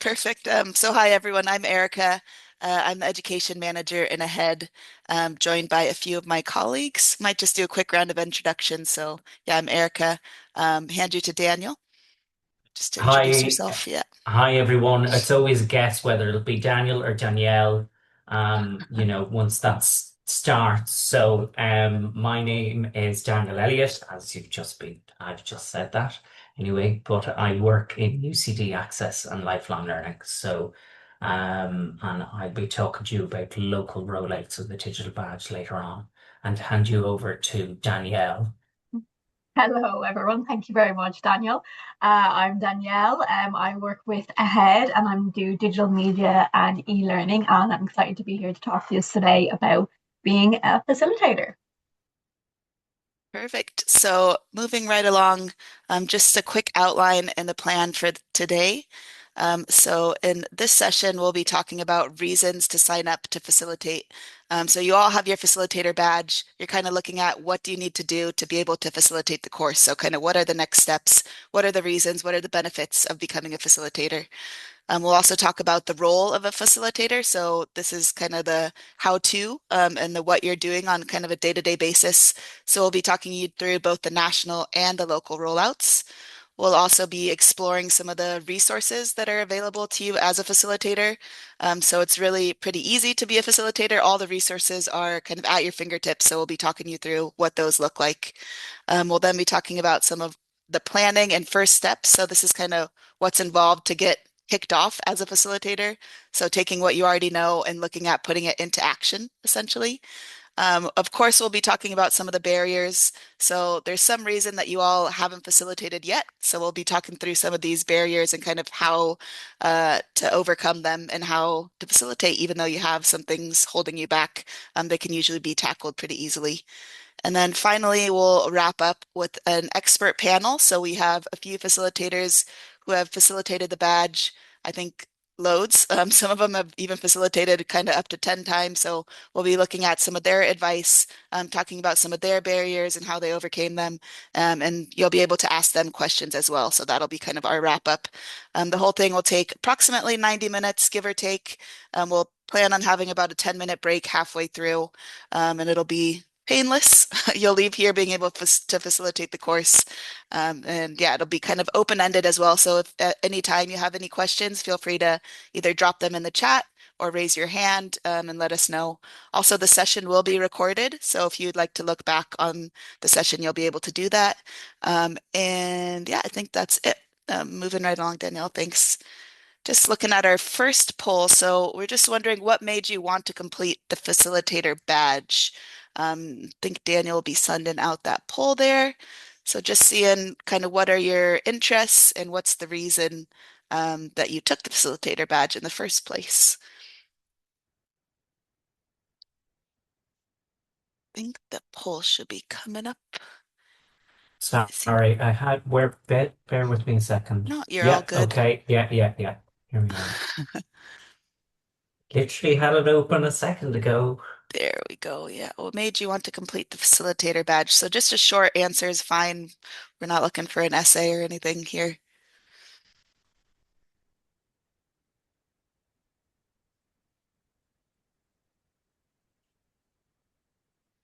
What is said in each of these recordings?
Perfect. So hi everyone, I'm Erica. I'm the education manager in Ahead, joined by a few of my colleagues. Might just do a quick round of introductions. So yeah, I'm Erica. Hand you to Daniel, just to introduce Hi, yourself. Yeah. hi everyone. It's always a guess whether it'll be Daniel or Danielle. Once starts. My name is Daniel Elliott, as I've just said that anyway. But I work in UCD Access and Lifelong Learning. And I'll be talking to you about local rollouts of the digital badge later on, and hand you over to Danielle. Hello, everyone. Thank you very much, Daniel. I'm Danielle. I work with Ahead and I'm do digital media and e-learning, and I'm excited to be here to talk to you today about being a facilitator. Perfect. So moving right along, just a quick outline and the plan for today. So in this session, we'll be talking about reasons to sign up to facilitate. So you all have your facilitator badge. You're kind of looking at what do you need to do to be able to facilitate the course. So kind of what are the next steps? What are the reasons? What are the benefits of becoming a facilitator? We'll also talk about the role of a facilitator. So this is kind of the how-to and the what you're doing on kind of a day-to-day basis. So we'll be talking you through both the national and the local rollouts. We'll also be exploring some of the resources that are available to you as a facilitator. So it's really pretty easy to be a facilitator. All the resources are kind of at your fingertips. So we'll be talking you through what those look like. We'll then be talking about some of the planning and first steps. So this is kind of what's involved to get kicked off as a facilitator. So taking what you already know and looking at putting it into action, essentially. Of course, we'll be talking about some of the barriers. So there's some reason that you all haven't facilitated yet. So we'll be talking through some of these barriers and kind of how to overcome them and how to facilitate, even though you have some things holding you back. They can usually be tackled pretty easily. And then finally, we'll wrap up with an expert panel. So we have a few facilitators who have facilitated the badge, I think loads. Some of them have even facilitated kind of up to 10 times. So we'll be looking at some of their advice, talking about some of their barriers and how they overcame them. And you'll be able to ask them questions as well. So that'll be kind of our wrap up. The whole thing will take approximately 90 minutes, give or take. We'll plan on having about a 10-minute break halfway through, and it'll be painless. You'll leave here being able to facilitate the course. And yeah, it'll be kind of open-ended as well. So if at any time you have any questions, feel free to either drop them in the chat or raise your hand and let us know. Also, the session will be recorded. So if you'd like to look back on the session, you'll be able to do that. And yeah, I think that's it. Moving right along, Danielle, thanks. Just looking at our first poll, so we're just wondering what made you want to complete the facilitator badge. I think Daniel will be sending out that poll there. So just seeing kind of what are your interests and what's the reason that you took the facilitator badge in the first place. I think the poll should be coming up. I see. Sorry, I had bear with me a second. No, you're all Yeah, good. okay. Yeah. Here we are. Literally had it open a second ago. There we go. Yeah. What made you want to complete the facilitator badge? So just a short answer is fine. We're not looking for an essay or anything here.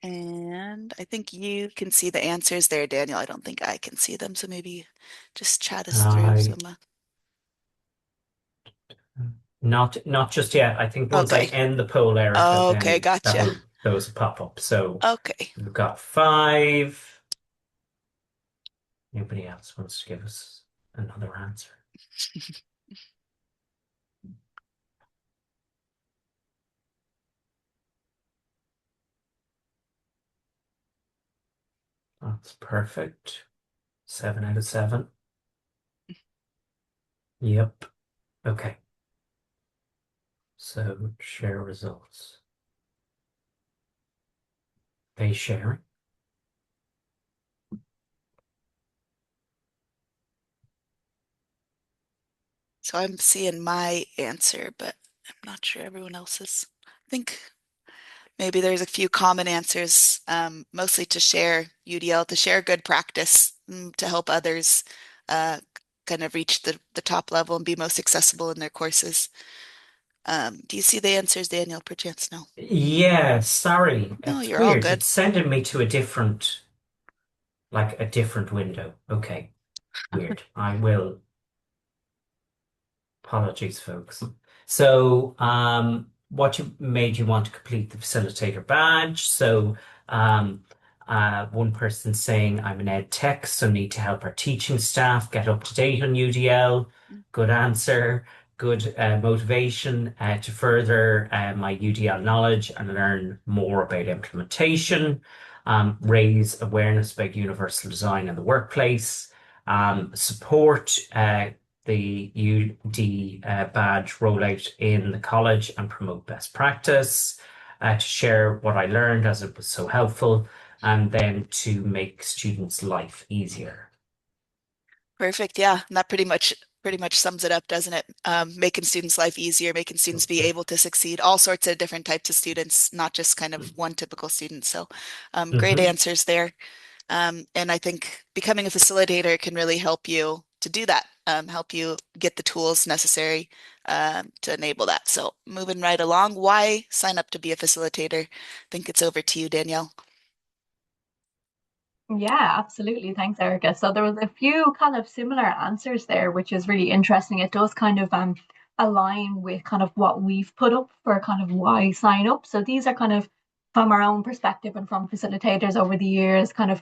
And I think you can see the answers there, Daniel. I don't think I can see them, so maybe just chat us through I some. not just yet. I think once I Okay. end the poll, Erica, Okay, then gotcha. those will pop up. So Okay. we've got five. Nobody else wants to give us another answer. That's perfect. 7 out of 7. Yep. Okay. So share results. They sharing. So I'm seeing my answer, but I'm not sure everyone else's. I think maybe there's a few common answers, mostly to share UDL, to share good practice, to help others kind of reach the top level and be most accessible in their courses. Do you see the answers, Daniel, perchance? No. Yeah, sorry. No, It's you're all weird. good. It's sending me to a different window. Okay, weird. I will. Apologies, folks. So, what made you want to complete the facilitator badge? So, um, one person saying, I'm an ed tech, so need to help our teaching staff get up to date on UDL. Good answer. Good motivation to further my UDL knowledge and learn more about implementation. Raise awareness about universal design in the workplace. Support the UD badge rollout in the college and promote best practice, to share what I learned as it was so helpful, and then to make students' life easier. Perfect. Yeah, and that pretty much sums it up, doesn't it? Making students' life easier, making students be able to succeed, all sorts of different types of students, not just kind of one typical student. So, great Mm-hmm. answers there. And I think becoming a facilitator can really help you to do that, help you get the tools necessary to enable that. So, moving right along, why sign up to be a facilitator? I think it's over to you, Danielle. Yeah, absolutely. Thanks, Erica. So there was a few kind of similar answers there, which is really interesting. It does kind of align with kind of what we've put up for kind of why sign up. So these are kind of from our own perspective and from facilitators over the years, kind of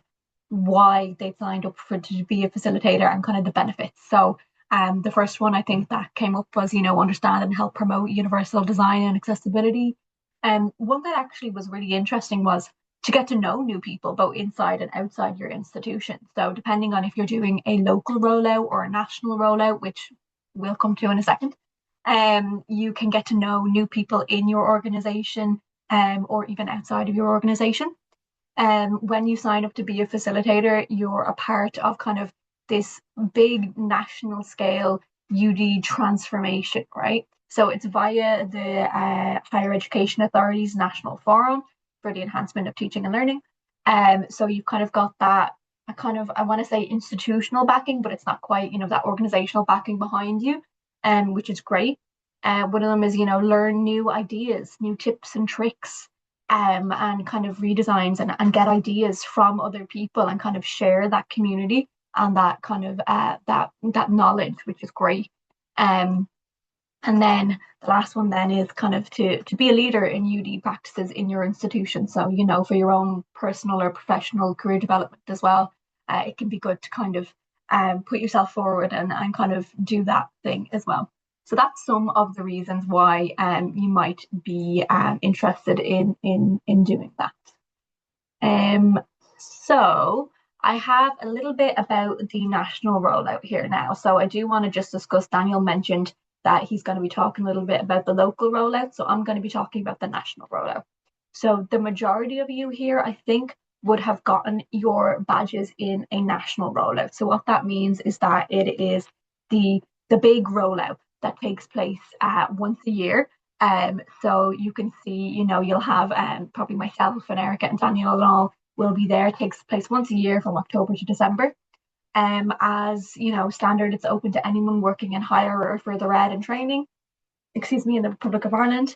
why they signed up for to be a facilitator and kind of the benefits. So the first one I think that came up was, understand and help promote universal design and accessibility. And one that actually was really interesting was to get to know new people both inside and outside your institution. So depending on if you're doing a local rollout or a national rollout, which we'll come to in a second, you can get to know new people in your organization, or even outside of your organization. When you sign up to be a facilitator, you're a part of kind of this big national scale UD transformation, right? So it's via the Higher Education Authority's National Forum for the Enhancement of Teaching and Learning. So you've kind of got that a kind of, I want to say institutional backing, but it's not quite, that organizational backing behind you, which is great. One of them is, learn new ideas, new tips and tricks, and kind of redesigns and get ideas from other people and kind of share that community and that kind of that knowledge, which is great. Um, and then the last one then is kind of to be a leader in UD practices in your institution. So, for your own personal or professional career development as well, it can be good to kind of put yourself forward and kind of do that thing as well. So that's some of the reasons why you might be interested in doing that. Um, so I have a little bit about the national rollout here now. So I do want to just discuss, Daniel mentioned that he's going to be talking a little bit about the local rollout. So I'm going to be talking about the national rollout. So the majority of you here, I think, would have gotten your badges in a national rollout. So what that means is that it is the big rollout that takes place once a year. So you can see, you'll have probably myself and Erica and Daniel and all will be there. It takes place once a year from October to December. As standard, it's open to anyone working in higher or further ed and training, in the Republic of Ireland.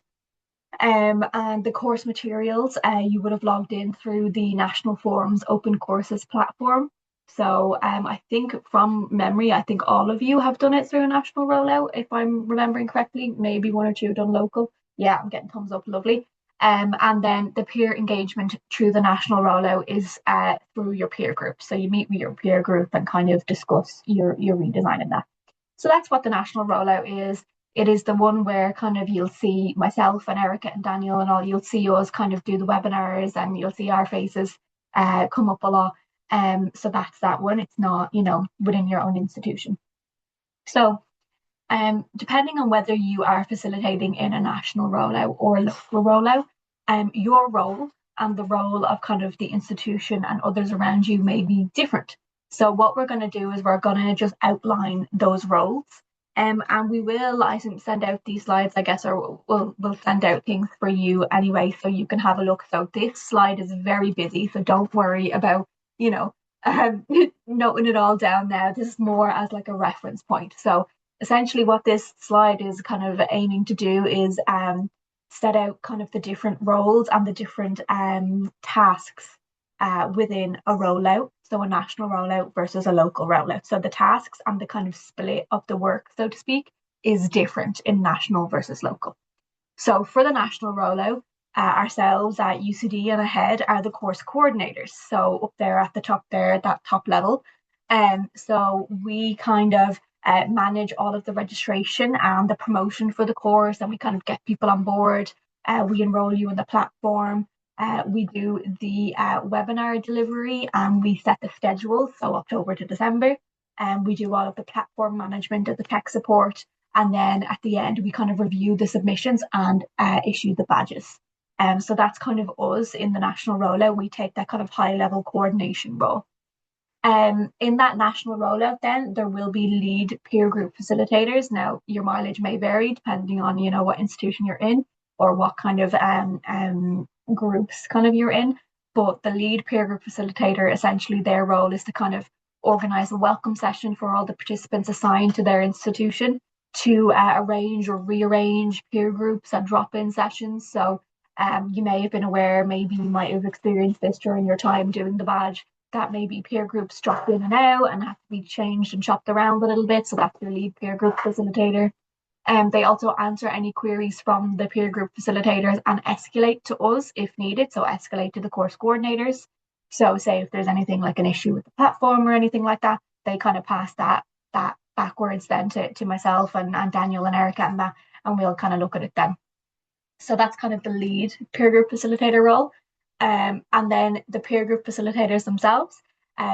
And the course materials, you would have logged in through the National Forum's Open Courses platform. So I think from memory, I think all of you have done it through a national rollout, if I'm remembering correctly. Maybe one or two done local. Yeah, I'm getting thumbs up, lovely. And then the peer engagement through the national rollout is through your peer group. So you meet with your peer group and kind of discuss your redesign in that. So that's what the national rollout is. It is the one where kind of you'll see myself and Erica and Daniel and all, you'll see us kind of do the webinars and you'll see our faces come up a lot. So that's that one. It's not, within your own institution. So depending on whether you are facilitating in a national rollout or a local rollout, your role and the role of kind of the institution and others around you may be different. So what we're going to do is we're going to just outline those roles. And we will, I think, send out these slides, I guess, or we'll send out things for you anyway, so you can have a look. So this slide is very busy, so don't worry about, noting it all down now. This is more as like a reference point. So essentially what this slide is kind of aiming to do is set out kind of the different roles and the different tasks within a rollout. So a national rollout versus a local rollout. So the tasks and the kind of split of the work, so to speak, is different in national versus local. So for the national rollout, ourselves at UCD and Ahead are the course coordinators. So up there at the top there, at that top level. So we kind of manage all of the registration and the promotion for the course, and we kind of get people on board. We enroll you in the platform. We do the webinar delivery and we set the schedule, so October to December. And we do all of the platform management of the tech support. And then at the end, we kind of review the submissions and issue the badges. So that's kind of us in the national rollout. We take that kind of high level coordination role. In that national rollout, then there will be lead peer group facilitators. Now, your mileage may vary depending on what institution you're in or what kind of groups kind of you're in. But the lead peer group facilitator, essentially, their role is to kind of organize a welcome session for all the participants assigned to their institution, to arrange or rearrange peer groups and drop-in sessions. So you may have been aware, maybe you might have experienced this during your time doing the badge, that maybe peer groups drop in and out and have to be changed and chopped around a little bit. So that's your lead peer group facilitator. They also answer any queries from the peer group facilitators and escalate to us if needed. So escalate to the course coordinators. So say if there's anything like an issue with the platform or anything like that, they kind of pass that backwards then to myself and Daniel and Erica and we'll kind of look at it then. So that's kind of the lead peer group facilitator role. And then the peer group facilitators themselves,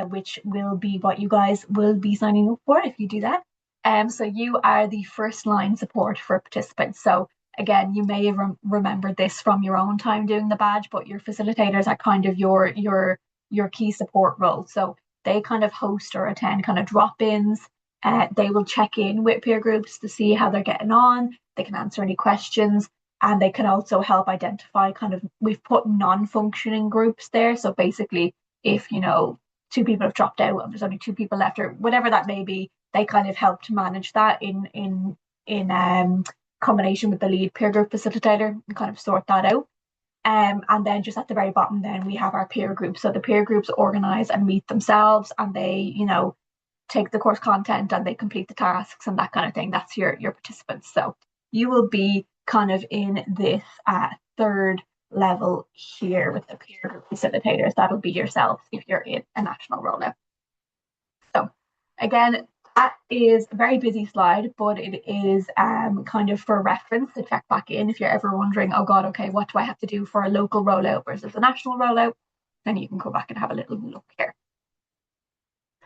which will be what you guys will be signing up for if you do that. So you are the first line support for participants. So again, you may have remembered this from your own time doing the badge, but your facilitators are kind of your key support role. So they kind of host or attend kind of drop-ins. They will check in with peer groups to see how they're getting on. They can answer any questions. And they can also help identify kind of, we've put non-functioning groups there. So basically, if, two people have dropped out and there's only two people left or whatever that may be, they kind of help to manage that in combination with the lead peer group facilitator and kind of sort that out. And then just at the very bottom, then we have our peer groups. So the peer groups organize and meet themselves and they, take the course content and they complete the tasks and that kind of thing. That's your participants. So you will be kind of in this third level here with the peer group facilitators. That'll be yourself if you're in a national rollout. So again, that is a very busy slide, but it is kind of for reference to check back in if you're ever wondering, oh God, okay, what do I have to do for a local rollout versus a national rollout? Then you can go back and have a little look here.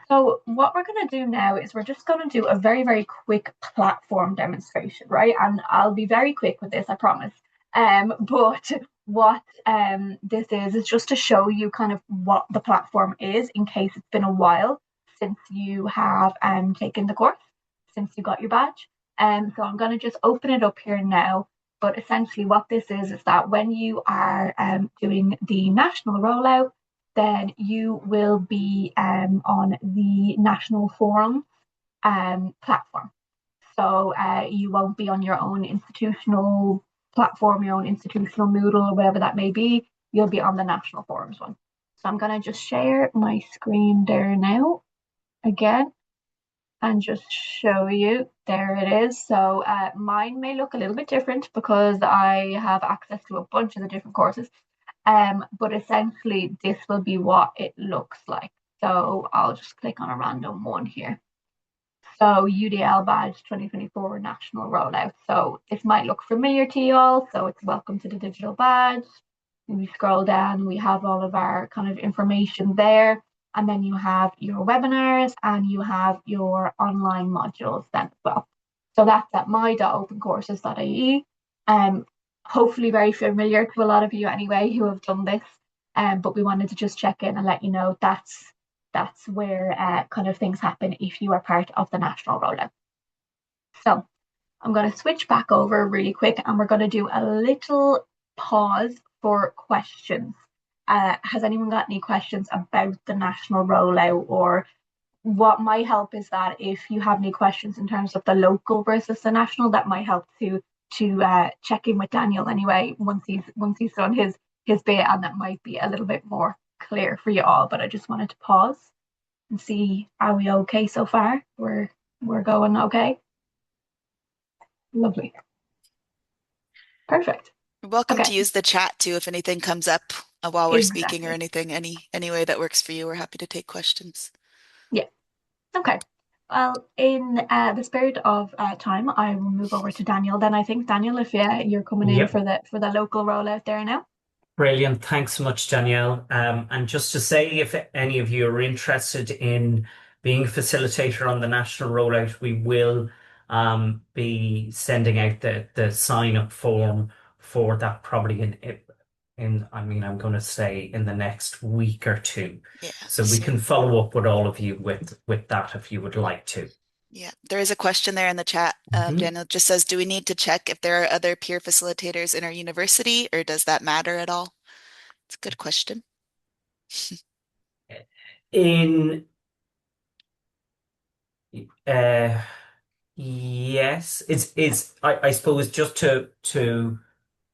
So what we're going to do now is we're just going to do a very, very quick platform demonstration, right? And I'll be very quick with this, I promise. But what this is just to show you kind of what the platform is in case it's been a while since you have taken the course, since you got your badge. So I'm going to just open it up here now. But essentially what this is that when you are doing the national rollout, then you will be on the national forum platform. So you won't be on your own institutional platform, your own institutional Moodle or whatever that may be. You'll be on the national forums one. So I'm going to just share my screen there now again and just show you. There it is. So mine may look a little bit different because I have access to a bunch of the different courses. But essentially this will be what it looks like. So I'll just click on a random one here. So UDL badge 2024 national rollout. So this might look familiar to you all. So it's welcome to the digital badge. When we scroll down, we have all of our kind of information there. And then you have your webinars and you have your online modules then as well. So that's at my.opencourses.ie. Hopefully very familiar to a lot of you anyway who have done this. But we wanted to just check in and let you know that's where kind of things happen if you are part of the national rollout. So I'm going to switch back over really quick and we're going to do a little pause for questions. has anyone got any questions about the national rollout? Or what might help is that if you have any questions in terms of the local versus the national, that might help to check in with Daniel anyway once he's done his bit, and that might be a little bit more clear for you all. But I just wanted to pause and see, are we okay so far? We're going okay. Lovely. Perfect. You're welcome Okay. to use the chat too if anything comes up while we're speaking or Exactly. anything, any way that works for you. We're happy to take questions. Yeah. Okay. Well, in the spirit of time, I will move over to Daniel. Then I think Daniel, if you're coming in Yep. for the local rollout there now. Brilliant. Thanks so much, Danielle. And just to say, if any of you are interested in being a facilitator on the national rollout, we will be sending out the sign up form for that probably I mean, I'm going to say in the next week or two. Yeah, So we can soon. follow up with all of you with that if you would like to. Yeah, there is a question there in the chat. Mhm. Daniel just says, do we need to check if there are other peer facilitators in our university, or does that matter at all? It's a good question. In uh yes, it's I suppose just to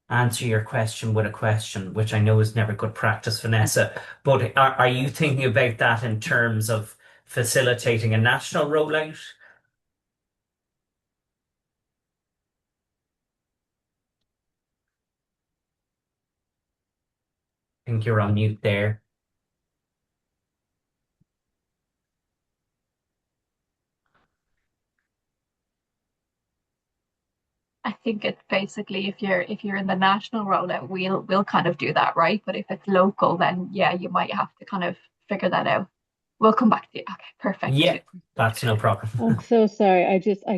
answer your question with a question, which I know is never good practice, Vanessa. But are you thinking about that in terms of facilitating a national rollout? I think you're on mute there. I think it's basically if you're in the national rollout, we'll kind of do that, right? But if it's local, then yeah, you might have to kind of figure that out. We'll come back to you. Okay, perfect. Yeah, that's no I'm problem. so sorry. I couldn't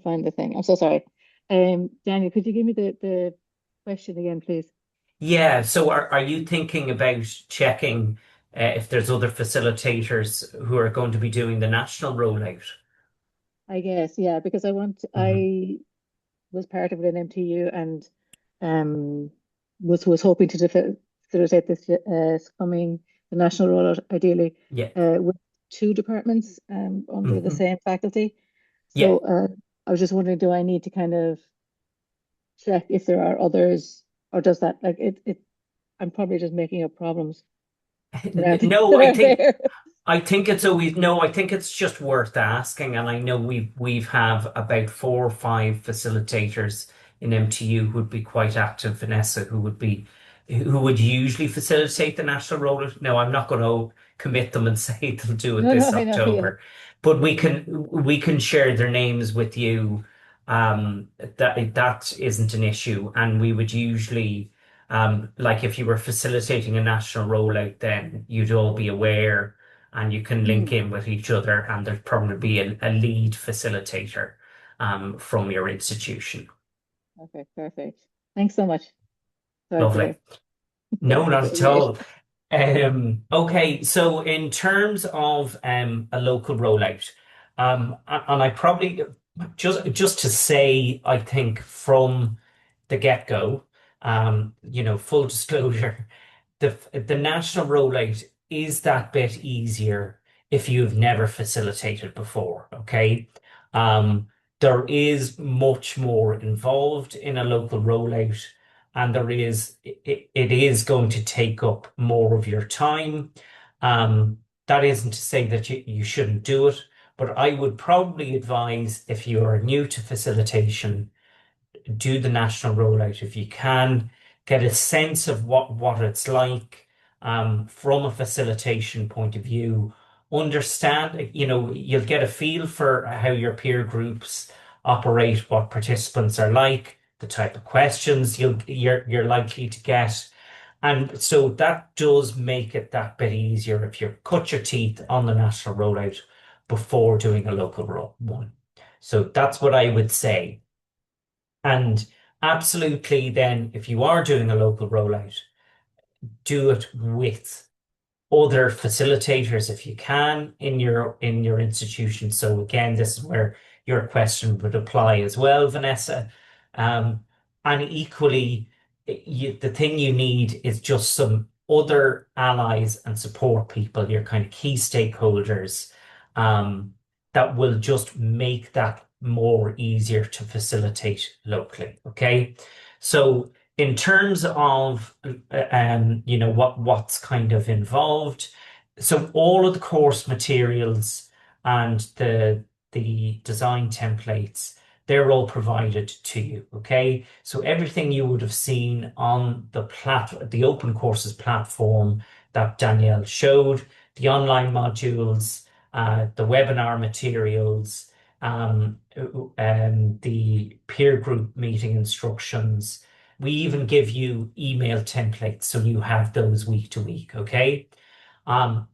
find the thing. I'm so sorry. Daniel, could you give me the question again, please? Yeah, so are you thinking about checking if there's other facilitators who are going to be doing the national rollout? I guess, yeah, because Hmm. I was part of an MTU and um was hoping to facilitate this coming the national rollout, ideally Yeah. with two departments under the Hmm. same faculty. Yeah. So I was just wondering, do I need to kind of check if there are others, or does that like it I'm probably just making up problems that aren't No, that aren't there. I think it's always no, I think it's just worth asking. And I know we've have about 4 or 5 facilitators in MTU who would be quite active, Vanessa, who would usually facilitate the national rollout. No, I'm not going to commit them and say they'll do it No, no, this I know, yeah. October. But we can share their names with you. That isn't an issue. And we would usually like if you were facilitating a national rollout, then you'd all be aware and you can link Mhm. in with each other, and there'd probably be a lead facilitator from your institution. Okay, perfect. Thanks so much. Sorry for Lovely. the No, not bit at late. all. Okay, so in terms of a local rollout, and I probably just to say, I think from the get-go, full disclosure, the national rollout is that bit easier if you've never facilitated before, okay? Um, there is much more involved in a local rollout, and it is going to take up more of your time. That isn't to say that you shouldn't do it, but I would probably advise if you are new to facilitation, do the national rollout if you can, get a sense of what it's like from a facilitation point of view. Understand, you'll get a feel for how your peer groups operate, what participants are like, the type of questions you're likely to get. And so that does make it that bit easier if you cut your teeth on the national rollout before doing a local one. So that's what I would say. And absolutely, then, if you are doing a local rollout, do it with other facilitators if you can in your institution. So again, this is where your question would apply as well, Vanessa. Um, and equally, the thing you need is just some other allies and support people, your kind of key stakeholders, um, that will just make that more easier to facilitate locally. Okay. So in terms of what's kind of involved, so all of the course materials and the design templates, they're all provided to you. Okay. So everything you would have seen on the open courses platform that Danielle showed, the online modules, the webinar materials, the peer group meeting instructions. We even give you email templates so you have those week to week. Okay. I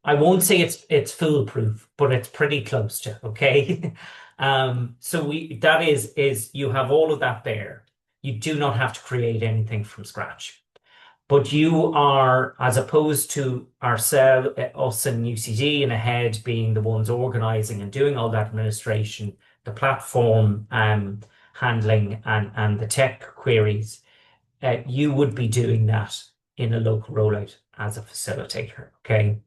won't say it's foolproof, but it's pretty close to, okay? So that is you have all of that there. You do not have to create anything from scratch. But you are, as opposed to ourselves, us and UCD and Ahead being the ones organizing and doing all that administration, the platform handling and the tech queries, you would be doing that in a local rollout as a facilitator. Okay.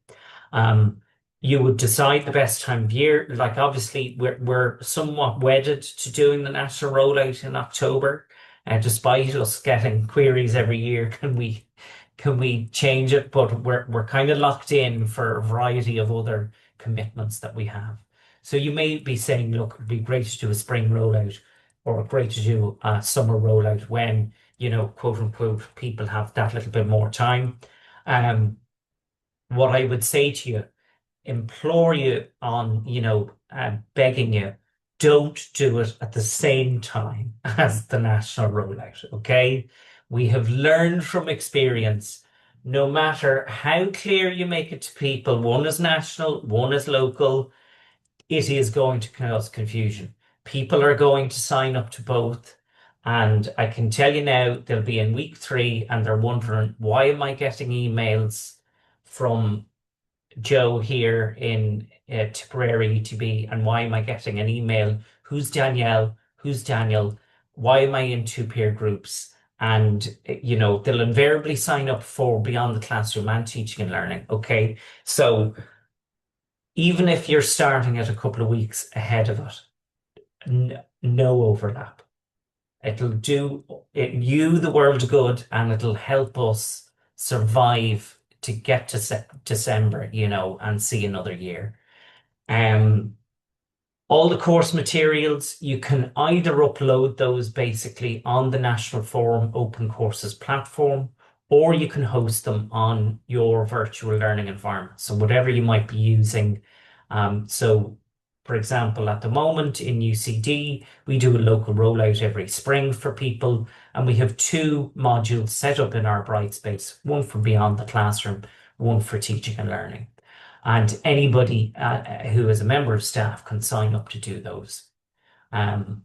Um, you would decide the best time of year. Like obviously we're somewhat wedded to doing the national rollout in October. Despite us getting queries every year, can we change it? But we're kind of locked in for a variety of other commitments that we have. So you may be saying, look, it'd be great to do a spring rollout or great to do a summer rollout when, quote unquote, people have that little bit more time. What I would say to you, implore you on, begging you, don't do it at the same time as the national rollout, okay? We have learned from experience, no matter how clear you make it to people, one is national, one is local, it is going to cause confusion. People are going to sign up to both. And I can tell you now, they'll be in week 3 and they're wondering, why am I getting emails from Joe here in Tipperary ETB, and why am I getting an email? Who's Danielle? Who's Daniel? Why am I in 2 peer groups? And they'll invariably sign up for Beyond the Classroom and Teaching and Learning. Okay, so even if you're starting it a couple of weeks ahead of it, no overlap. It'll do you the world good, and it'll help us survive to get to December, and see another year. All the course materials, you can either upload those basically on the National Forum Open Courses platform, or you can host them on your virtual learning environment. So whatever you might be using. So for example, at the moment in UCD, we do a local rollout every spring for people, and we have 2 modules set up in our Brightspace, one for Beyond the Classroom, one for Teaching and Learning. And anybody who is a member of staff can sign up to do those. And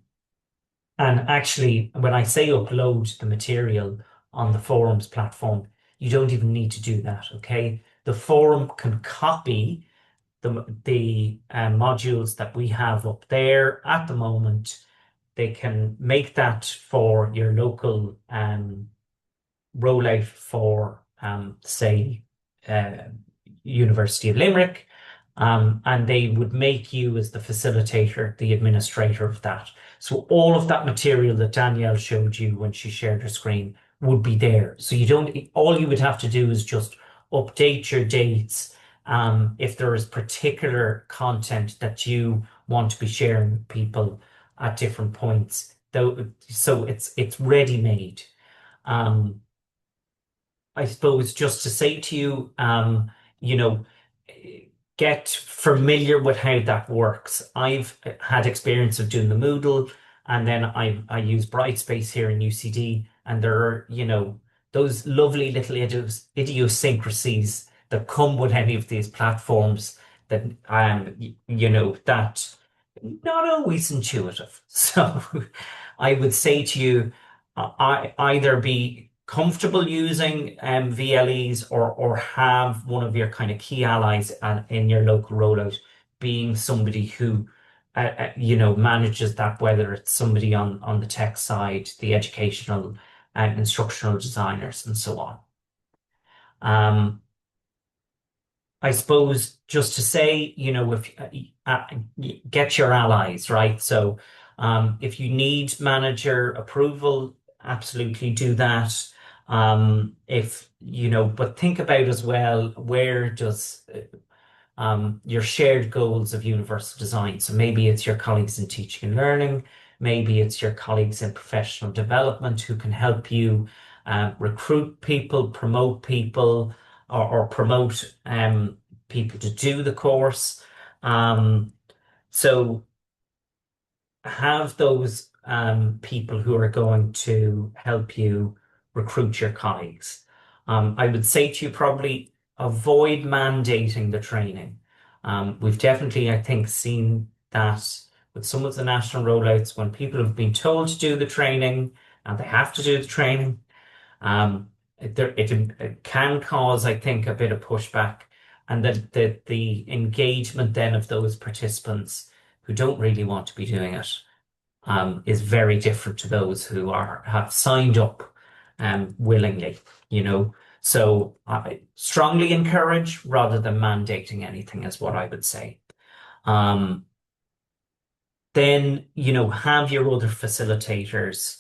actually, when I say upload the material on the forums platform, you don't even need to do that, okay? The forum can copy the modules that we have up there at the moment. They can make that for your local rollout for, say, University of Limerick, and they would make you as the facilitator, the administrator of that. So all of that material that Danielle showed you when she shared her screen would be there. So all you would have to do is just update your dates. If there is particular content that you want to be sharing with people at different points, though, so it's ready made. I suppose just to say to you, get familiar with how that works. I've had experience of doing the Moodle, and then I use Brightspace here in UCD, and there are, those lovely little idiosyncrasies that come with any of these platforms that, that not always intuitive. So I would say to you, I either be comfortable using VLEs, or have one of your kind of key allies in your local rollout being somebody who manages that, whether it's somebody on the tech side, the educational and instructional designers and so on. Um, I suppose just to say, if get your allies, right? So if you need manager approval, absolutely do that. But think about as well, where does your shared goals of universal design. So maybe it's your colleagues in teaching and learning, maybe it's your colleagues in professional development who can help you recruit people, promote people, or promote people to do the course. So have those people who are going to help you recruit your colleagues. I would say to you probably avoid mandating the training. We've definitely, I think, seen that with some of the national rollouts when people have been told to do the training and they have to do the training. It can cause, I think, a bit of pushback, and the engagement then of those participants who don't really want to be doing it is very different to those who have signed up willingly, So I strongly encourage rather than mandating anything is what I would say. Then, have your other facilitators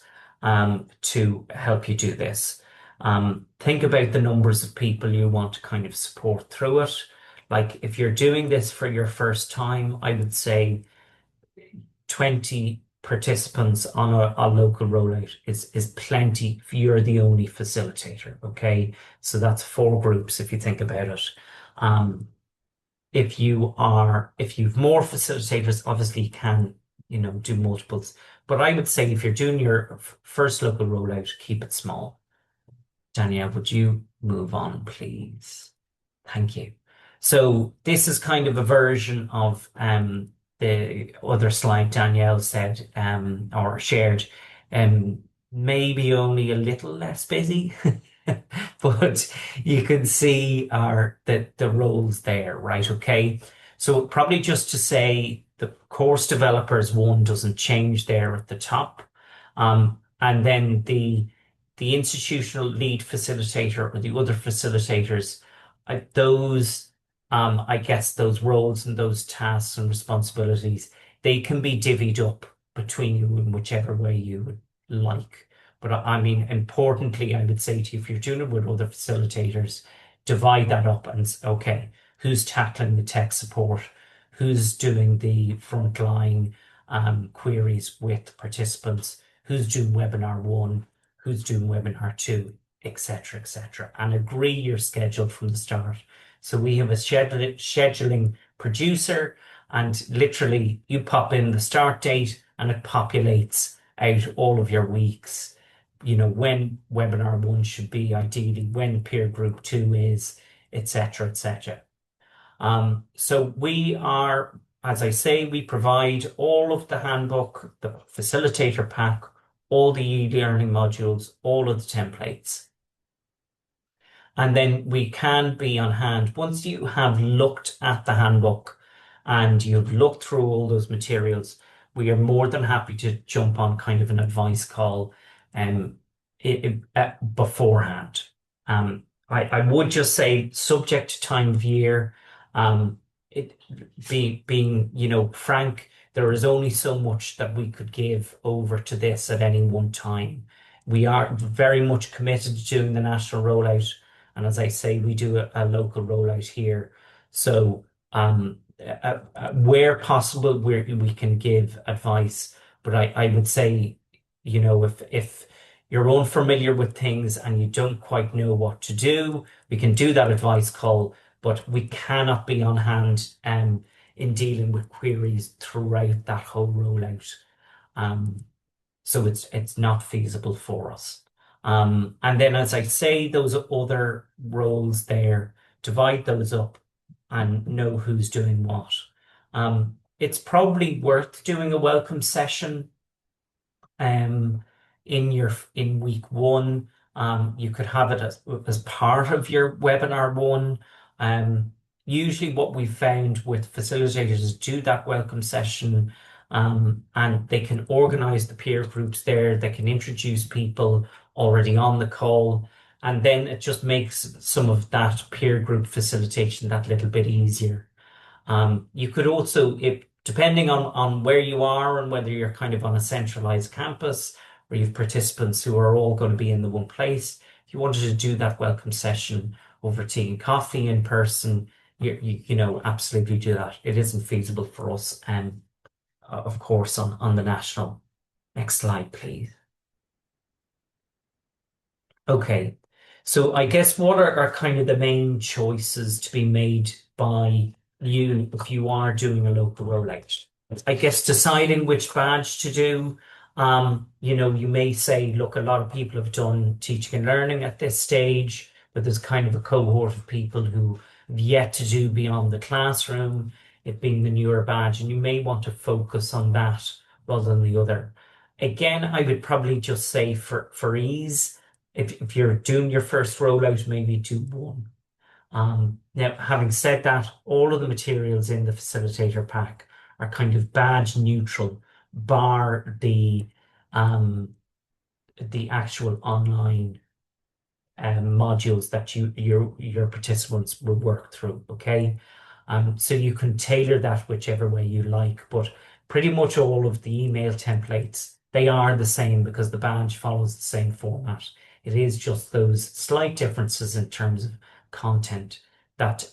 to help you do this. Think about the numbers of people you want to kind of support through it. Like if you're doing this for your first time, I would say 20 participants on a local rollout is plenty if you're the only facilitator. Okay. So that's 4 groups if you think about it. If you've more facilitators, obviously you can, do multiples. But I would say if you're doing your first local rollout, keep it small. Danielle, would you move on, please? Thank you. So this is kind of a version of the other slide Danielle said or shared, maybe only a little less busy, but you can see the roles there, right? Okay. So probably just to say the course developers one doesn't change there at the top. And then the institutional lead facilitator or the other facilitators, I guess those roles and those tasks and responsibilities, they can be divvied up between you in whichever way you would like. But I mean, importantly, I would say to you, if you're doing it with other facilitators, divide that up and okay, who's tackling the tech support, who's doing the frontline queries with participants, who's doing webinar 1, who's doing webinar 2, etc., etc., and agree your schedule from the start. So we have a scheduling producer, and literally you pop in the start date and it populates out all of your weeks, when webinar 1 should be ideally, when peer group 2 is, etc., etc. So we are, as I say, we provide all of the handbook, the facilitator pack, all the e-learning modules, all of the templates. And then we can be on hand once you have looked at the handbook and you've looked through all those materials. We are more than happy to jump on kind of an advice call beforehand. I would just say, subject to time of year, being frank, there is only so much that we could give over to this at any one time. We are very much committed to doing the national rollout. And as I say, we do a local rollout here. So where possible, we can give advice. But I would say, if you're unfamiliar with things and you don't quite know what to do, we can do that advice call, but we cannot be on hand in dealing with queries throughout that whole rollout. So it's not feasible for us. And then, as I say, those other roles there, divide those up and know who's doing what. It's probably worth doing a welcome session in week 1. You could have it as part of your webinar 1. Usually what we've found with facilitators is do that welcome session, and they can organize the peer groups there. They can introduce people already on the call. And then it just makes some of that peer group facilitation that little bit easier. You could also, if depending on where you are and whether you're kind of on a centralized campus or you have participants who are all going to be in the one place, if you wanted to do that welcome session over tea and coffee in person, absolutely do that. It isn't feasible for us, of course, on the national. Next slide, please. Okay, so I guess what are kind of the main choices to be made by you if you are doing a local rollout? I guess deciding which badge to do. You may say, look, a lot of people have done teaching and learning at this stage, but there's kind of a cohort of people who have yet to do beyond the classroom, it being the newer badge, and you may want to focus on that rather than the other. Again, I would probably just say for ease, if you're doing your first rollout, maybe do one. Now, having said that, all of the materials in the facilitator pack are kind of badge neutral, bar the actual online modules that your participants will work through. Okay, so you can tailor that whichever way you like, but pretty much all of the email templates, they are the same because the badge follows the same format. It is just those slight differences in terms of content that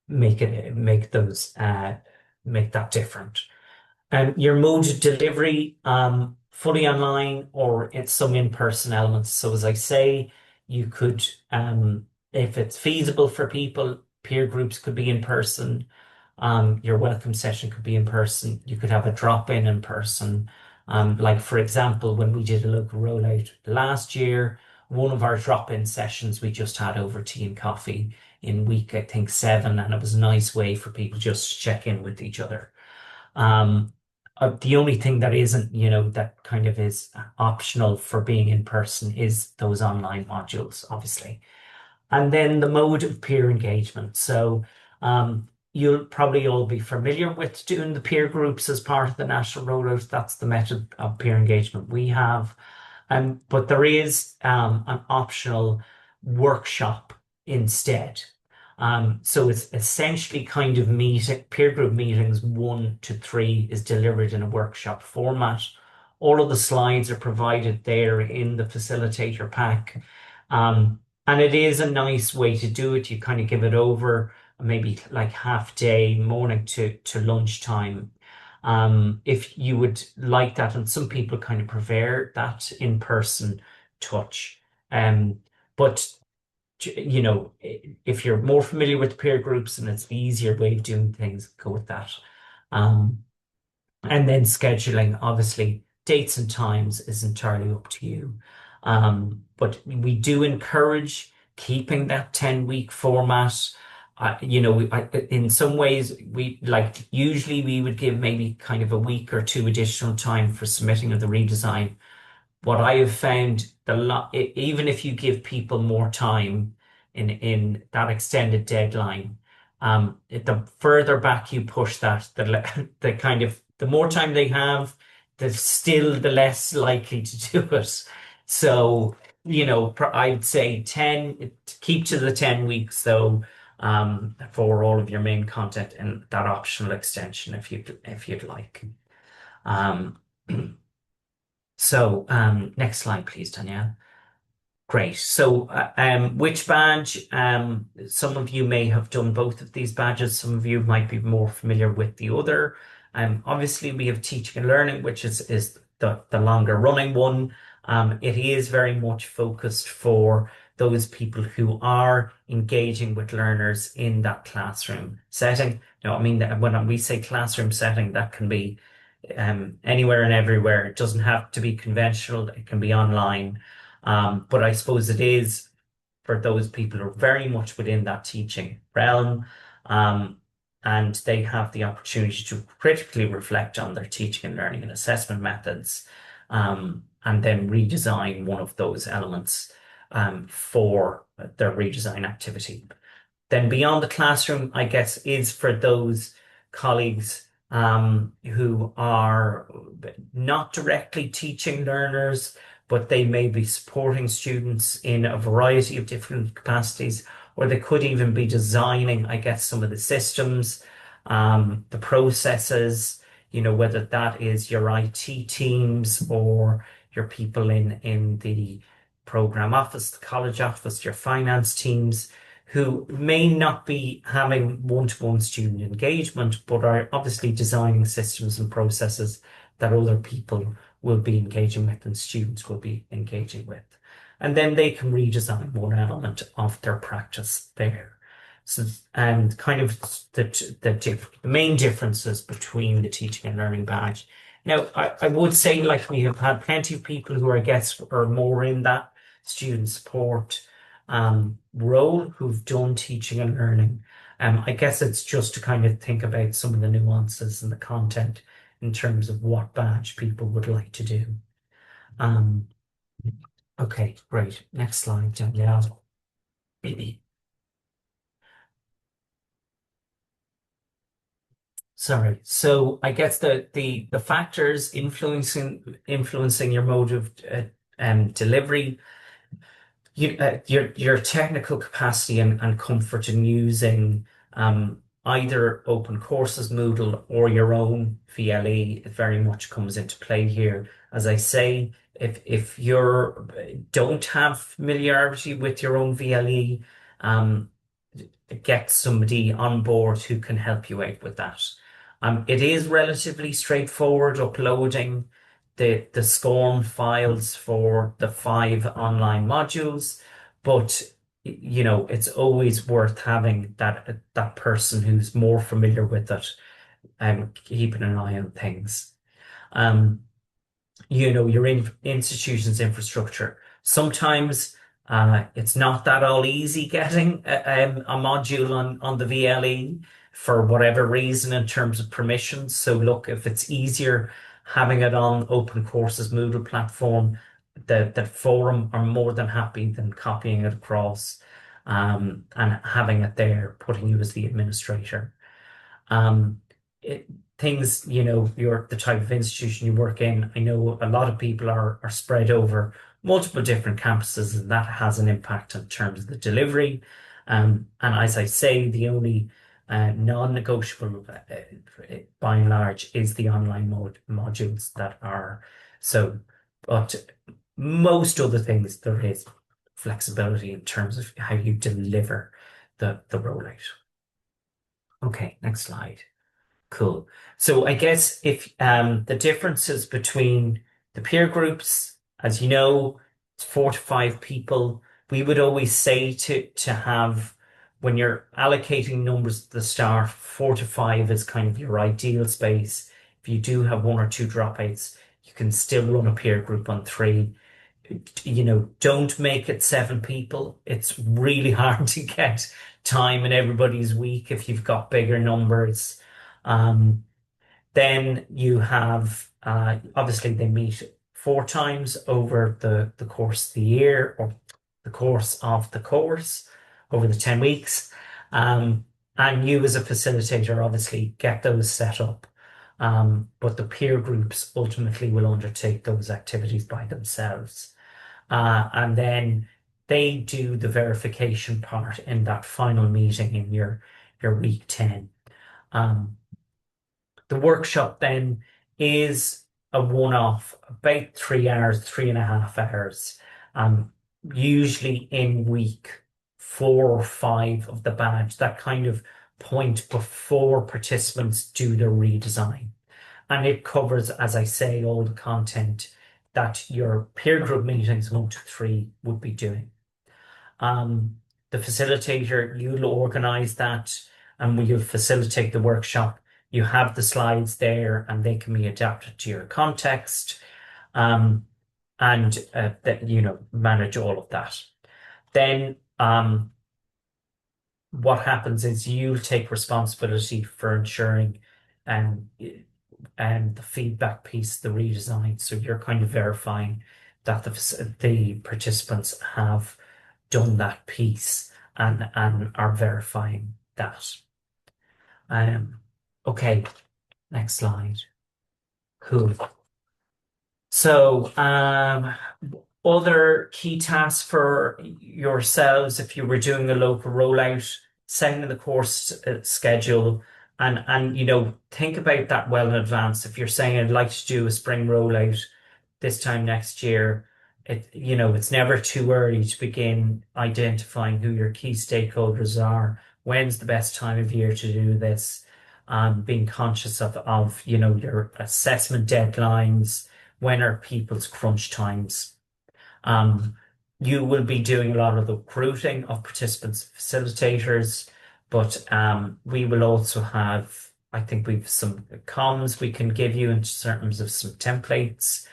make that different. Your mode of delivery, fully online or it's some in-person elements. So as I say, you could, if it's feasible for people, peer groups could be in person. Your welcome session could be in person. You could have a drop-in in person. Like for example, when we did a local rollout last year, one of our drop-in sessions we just had over tea and coffee in week, I think 7, and it was a nice way for people just to check in with each other. The only thing that isn't, that kind of is optional for being in person is those online modules, obviously. And then the mode of peer engagement. So you'll probably all be familiar with doing the peer groups as part of the national rollout. That's the method of peer engagement we have. But there is an optional workshop instead. So it's essentially kind of peer group meetings 1 to 3 is delivered in a workshop format. All of the slides are provided there in the facilitator pack. And it is a nice way to do it. You kind of give it over maybe like half day, morning to lunchtime. If you would like that, and some people kind of prefer that in-person touch. But if you're more familiar with peer groups and it's the easier way of doing things, go with that. And then scheduling, obviously, dates and times is entirely up to you. But we do encourage keeping that 10-week format. In some ways, usually we would give maybe kind of a week or 2 additional time for submitting of the redesign. What I have found, even if you give people more time in that extended deadline, the further back you push that, the more time they have, the less likely to do it. So, I'd say 10, keep to the 10 weeks though, for all of your main content and that optional extension if you'd like. So, next slide, please, Danielle. Great. So, which badge? Some of you may have done both of these badges. Some of you might be more familiar with the other. Obviously, we have teaching and learning, which is the longer running one. It is very much focused for those people who are engaging with learners in that classroom setting. Now, I mean, when we say classroom setting, that can be anywhere and everywhere. It doesn't have to be conventional. It can be online. But I suppose it is for those people who are very much within that teaching realm. And they have the opportunity to critically reflect on their teaching and learning and assessment methods, and then redesign one of those elements for their redesign activity. Then beyond the classroom, I guess, is for those colleagues who are not directly teaching learners, but they may be supporting students in a variety of different capacities, or they could even be designing, I guess, some of the systems, the processes, whether that is your IT teams or your people in the program office, the college office, your finance teams, who may not be having one-to-one student engagement, but are obviously designing systems and processes that other people will be engaging with and students will be engaging with. And then they can redesign one element of their practice there. So, and kind of the main differences between the teaching and learning badge. Now, I would say, like, we have had plenty of people who, I guess, are more in that student support role who've done teaching and learning. I guess it's just to kind of think about some of the nuances and the content in terms of what badge people would like to do. Okay, great. Next slide, Danielle. Sorry. So I guess the factors influencing your mode of delivery, your technical capacity and comfort in using either open courses, Moodle, or your own VLE, it very much comes into play here. As I say, if you don't have familiarity with your own VLE, get somebody on board who can help you out with that. It is relatively straightforward uploading the SCORM files for the 5 online modules, but it's always worth having that person who's more familiar with it and keeping an eye on things. Your institution's infrastructure. Sometimes it's not that all easy getting a module on the VLE for whatever reason in terms of permissions. So look, if it's easier having it on Open Courses Moodle platform, the forum are more than happy than copying it across and having it there, putting you as the administrator. Um, it, things, you're the type of institution you work in. I know a lot of people are spread over multiple different campuses, and that has an impact in terms of the delivery. And as I say, the only non-negotiable, by and large, is the online modules that are so. But most other things, there is flexibility in terms of how you deliver the rollout. Okay, next slide. Cool. So I guess if the differences between the peer groups, as you know, it's 4 to 5 people. We would always say to have, when you're allocating numbers at the start, 4 to 5 is kind of your ideal space. If you do have 1 or 2 dropouts, you can still run a peer group on 3. Don't make it 7 people. It's really hard to get time in everybody's week if you've got bigger numbers. Then you have, obviously they meet 4 times over the course of the year, or the course of the course over the 10 weeks. And you as a facilitator obviously get those set up. But the peer groups ultimately will undertake those activities by themselves. And then they do the verification part in that final meeting in your week 10. The workshop then is a one-off, about 3 hours, 3.5 hours, usually in week 4 or 5 of the badge, that kind of point before participants do their redesign. And it covers, as I say, all the content that your peer group meetings 1 to 3 would be doing. The facilitator, you'll organize that and you'll facilitate the workshop. You have the slides there and they can be adapted to your context and manage all of that. Then what happens is you take responsibility for ensuring and the feedback piece, the redesign. So you're kind of verifying that the participants have done that piece and are verifying that. Okay, next slide. Cool. So Other key tasks for yourselves, if you were doing a local rollout, setting the course schedule, and think about that well in advance. If you're saying I'd like to do a spring rollout this time next year, it's never too early to begin identifying who your key stakeholders are. When's the best time of year to do this? Being conscious of your assessment deadlines. When are people's crunch times? Um, you will be doing a lot of the recruiting of participants, facilitators, but we will also have, I think we've some comms we can give you in terms of some templates.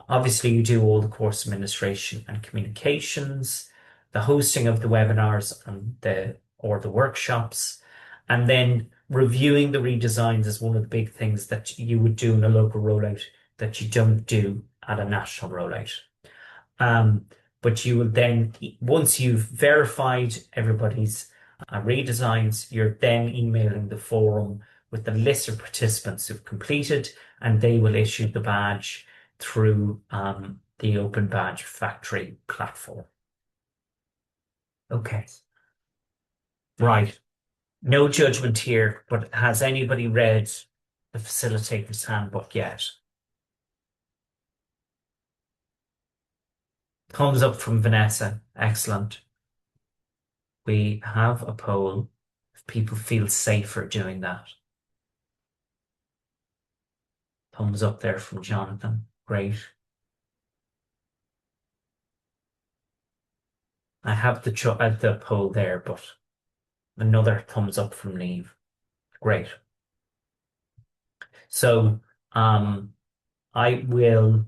Obviously, you do all the course administration and communications, the hosting of the webinars and the workshops, and then reviewing the redesigns is one of the big things that you would do in a local rollout that you don't do at a national rollout. Um, but you will then, once you've verified everybody's redesigns, you're then emailing the forum with the list of participants who've completed, and they will issue the badge through the Open Badge Factory platform. Okay. Right. No judgment here, but has anybody read the Facilitator's Handbook yet? Thumbs up from Vanessa. Excellent. We have a poll if people feel safer doing that. Thumbs up there from Jonathan. Great. I have the poll there, but another thumbs up from Neve. Great. So I will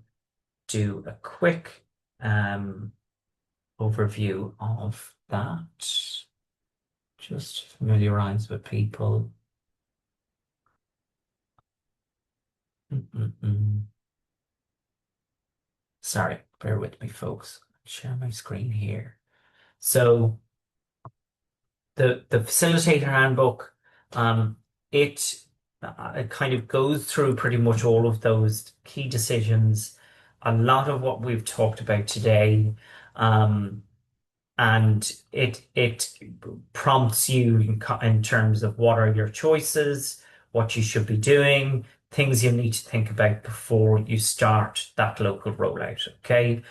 do a quick overview of that. Just familiarize with people. Sorry, bear with me, folks. Share my screen here. So the Facilitator Handbook, it kind of goes through pretty much all of those key decisions, a lot of what we've talked about today, and it prompts you in terms of what are your choices, what you should be doing, things you need to think about before you start that local rollout. Okay.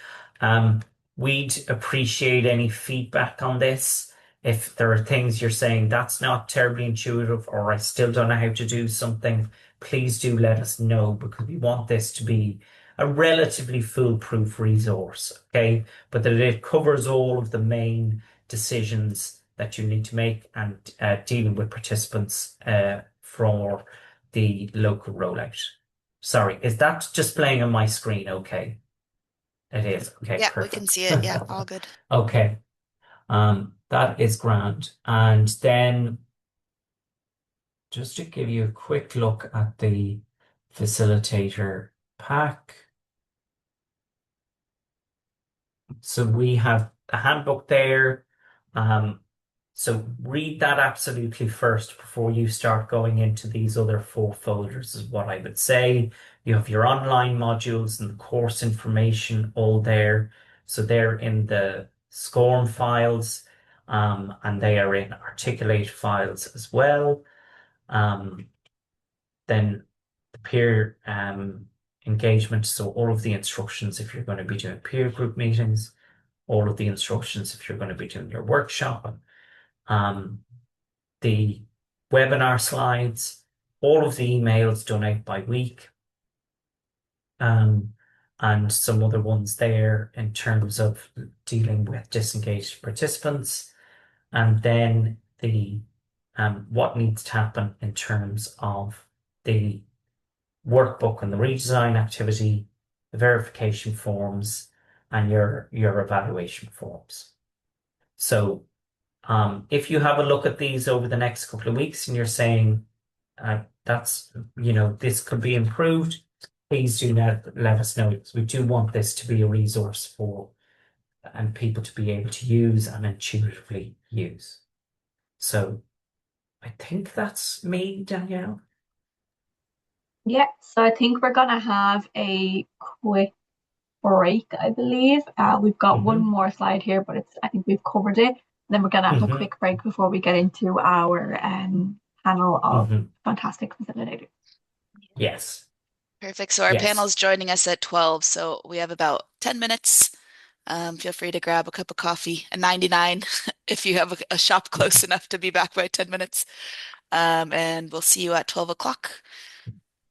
We'd appreciate any feedback on this. If there are things you're saying that's not terribly intuitive, or I still don't know how to do something, please do let us know, because we want this to be a relatively foolproof resource, okay? But that it covers all of the main decisions that you need to make, and dealing with participants for the local rollout. Sorry, is that just playing on my screen? Okay. It is. Okay, Yeah, we perfect. can see it. Yeah, all good. Okay. That is grand. And then just to give you a quick look at the facilitator pack. So we have a handbook there. So read that absolutely first before you start going into these other 4 folders, is what I would say. You have your online modules and the course information all there. So they're in the SCORM files, and they are in Articulate files as well. Then the peer engagement, so all of the instructions if you're going to be doing peer group meetings, all of the instructions if you're going to be doing your workshop, the webinar slides, all of the emails done out by week, and some other ones there in terms of dealing with disengaged participants, and then the what needs to happen in terms of the workbook and the redesign activity, the verification forms, and your evaluation forms. So if you have a look at these over the next couple of weeks and you're saying this could be improved, please do let us know, because we do want this to be a resource for and people to be able to use and intuitively use. So I think that's me, Danielle. Yeah, so I think we're going to have a quick break, I believe. We've got one Hmm. more slide here, but I think we've covered it. Then we're going to have a Hmm. quick break before we get into our panel of Hmm. fantastic facilitators. Yes. Perfect. So our Yes. panel's joining us at 12, so we have about 10 minutes. Feel free to grab a cup of coffee, a 99 if you have a shop close enough to be back by 10 minutes. And we'll see you at 12 o'clock.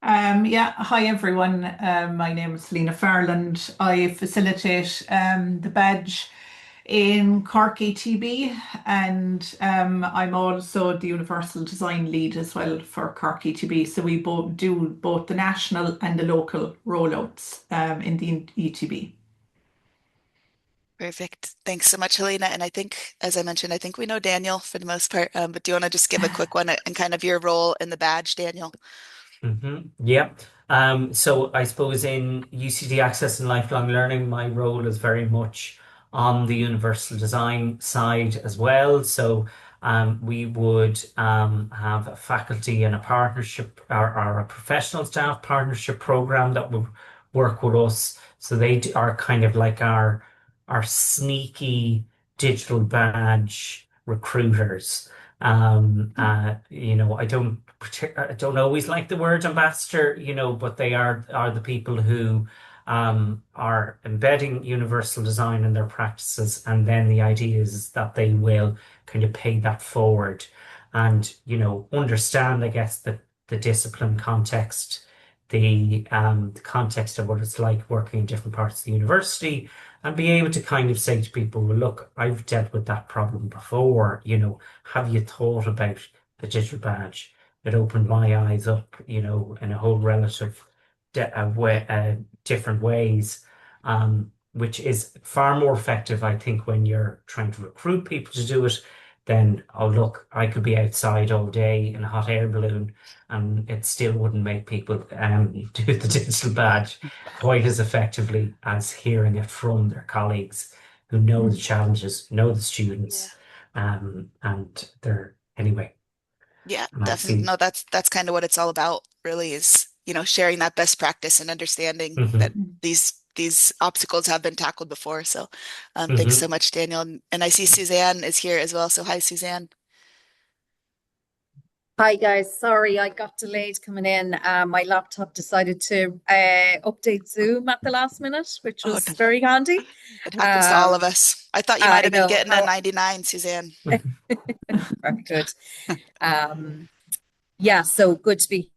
Yeah, hi everyone. My name is Lena Farland. I facilitate the badge in Cork ATB, and I'm also the Universal Design Lead as well for Cork ATB. So we both do both the national and the local rollouts in the ETB. Perfect. Thanks so much, Helena. And I think, as I mentioned, I think we know Daniel for the most part. But do you want to just give a quick one and kind of your role in the badge, Daniel? Yeah. So I suppose in UCD Access and Lifelong Learning, my role is very much on the universal design side as well. So we would have a faculty and a partnership or a professional staff partnership program that would work with us. So are kind of like our sneaky digital badge recruiters. I don't always like the word ambassador, but they are the people who are embedding universal design in their practices, and then the idea is that they will kind of pay that forward and understand, I guess, the discipline context, the context of what it's like working in different parts of the university, and be able to kind of say to people, well, look, I've dealt with that problem before, have you thought about the digital badge? It opened my eyes up, in a whole relative different ways, which is far more effective, I think, when you're trying to recruit people to do it than, oh, look, I could be outside all day in a hot air balloon and it still wouldn't make people do the digital badge quite as effectively as hearing it from their colleagues who know the challenges, know the Yeah. students, and they're anyway. Yeah, And I definitely. see. No, that's kind of what it's all about, really, is, sharing that best practice and understanding that Hmm. these obstacles have been tackled before. So, thanks so Hmm. much, Daniel. And I see Suzanne is here as well. So hi, Suzanne. Hi guys, sorry I got delayed coming in. My laptop decided to update Zoom at the last minute, which Oh, was no, very handy. it happens to all of Um, us. I thought you might I have been know getting a how 99, Suzanne. very good. Um, yeah, so good to be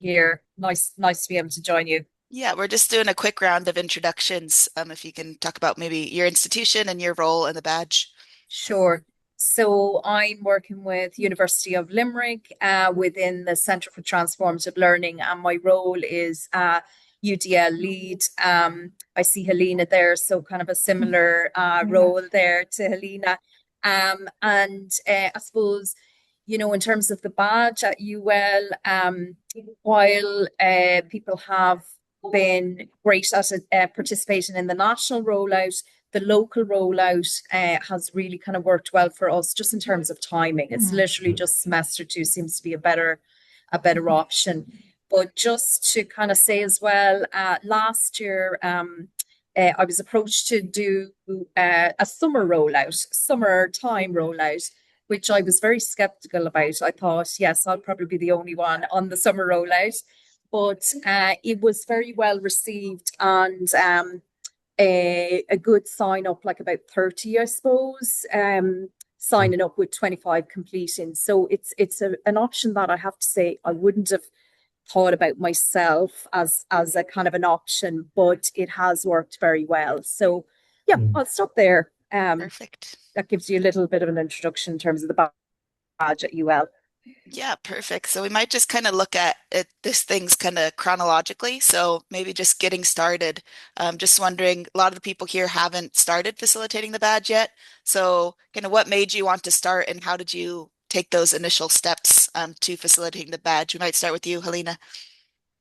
here. Nice to be able to join you. Yeah, we're just doing a quick round of introductions. If you can talk about maybe your institution and your role in the badge. Sure. So I'm working with University of Limerick within the Centre for Transformative Learning, and my role is UDL lead. I see Helena there, so kind of a similar role there to Helena. And I suppose, in terms of the badge at UL, while people have been great at participating in the national rollout, the local rollout has really kind of worked well for us just in terms of timing. It's literally just semester two seems to be a better option. But just to kind of say as well, last year I was approached to do a summertime rollout, which I was very skeptical about. I thought, yes, I'll probably be the only one on the summer rollout, but it was very well received, and a good sign up, like about 30, I suppose, signing up with 25 completing. So it's an option that I have to say I wouldn't have thought about myself as a kind of an option, but it has worked very well. So yeah, I'll stop there. Perfect. That gives you a little bit of an introduction in terms of the badge at UL. Yeah, perfect. So we might just kind of look at this things kind of chronologically. So maybe just getting started. Just wondering, a lot of the people here haven't started facilitating the badge yet. So kind of what made you want to start and how did you take those initial steps to facilitating the badge? We might start with you, Helena.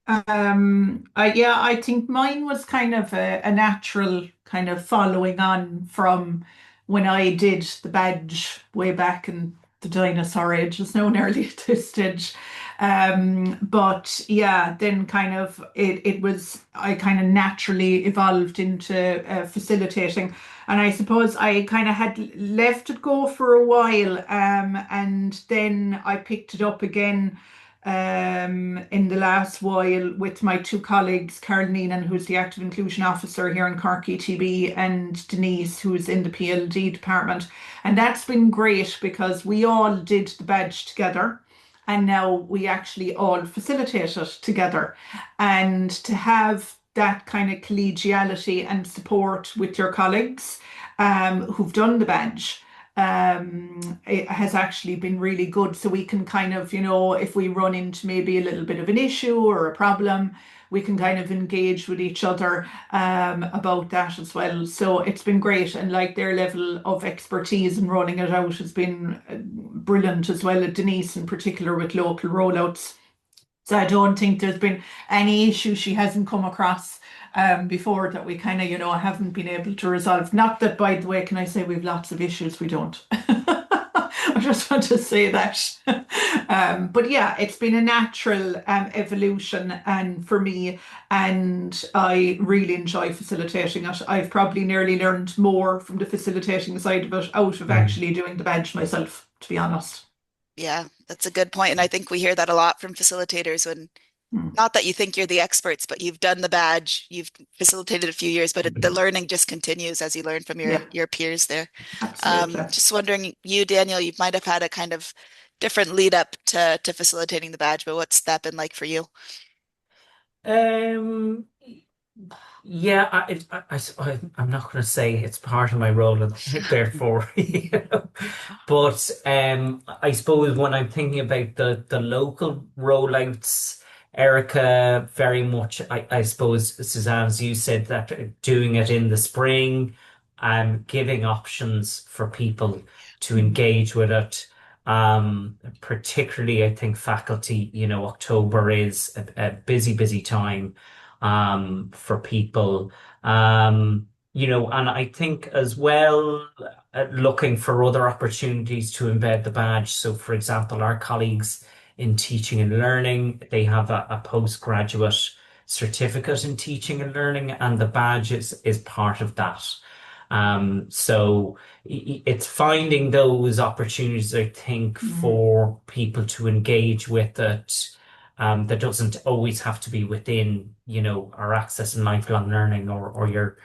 Yeah, I think mine was kind of a natural kind of following on from when I did the badge way back in the dinosaur age, as known early at this stage. But yeah, then kind of it was, I kind of naturally evolved into facilitating. And I suppose I kind of had left it go for a while, and then I picked it up again in the last while with my two colleagues, Carol Neenan, who's the Active Inclusion Officer here in Cork ETB, and Denise, who's in the PLD department. And that's been great because we all did the badge together. And now we actually all facilitate it together. And to have that kind of collegiality and support with your colleagues who've done the badge, it has actually been really good. So we can kind of, if we run into maybe a little bit of an issue or a problem, we can kind of engage with each other about that as well. So it's been great. And like their level of expertise in rolling it out has been brilliant as well. Denise in particular with local rollouts. So I don't think there's been any issue she hasn't come across before that we kind of, haven't been able to resolve. Not that, by the way, can I say we've lots of issues? We don't. I just want to say that. But yeah, it's been a natural evolution and for me, and I really enjoy facilitating it. I've probably nearly learned more from the facilitating side of it out of actually doing the badge myself, to be honest. Yeah, that's a good point. And I think we hear that a lot from facilitators when not that you think you're the experts, but you've done the badge, you've facilitated a few years, but the learning just continues as you learn from Yeah, your peers there. absolutely. Just wondering, you, Daniel, you might have had a kind of different lead up to facilitating the badge, but what's that been like for you? Um, yeah, I'm not going to say it's part of my role, and therefore, But I suppose when I'm thinking about the local rollouts, Erica, very much, I suppose, Suzanne, as you said, that doing it in the spring, giving options for people to Mhm. engage with it. Particularly, I think faculty, October is a busy, busy time for people. And I think as well, looking for other opportunities to embed the badge. So, for example, our colleagues in teaching and learning, they have a postgraduate certificate in teaching and learning, and the badge is part of that. So it's finding those opportunities, I think, Mhm. for people to engage with it. That doesn't always have to be within, our access and lifelong learning or your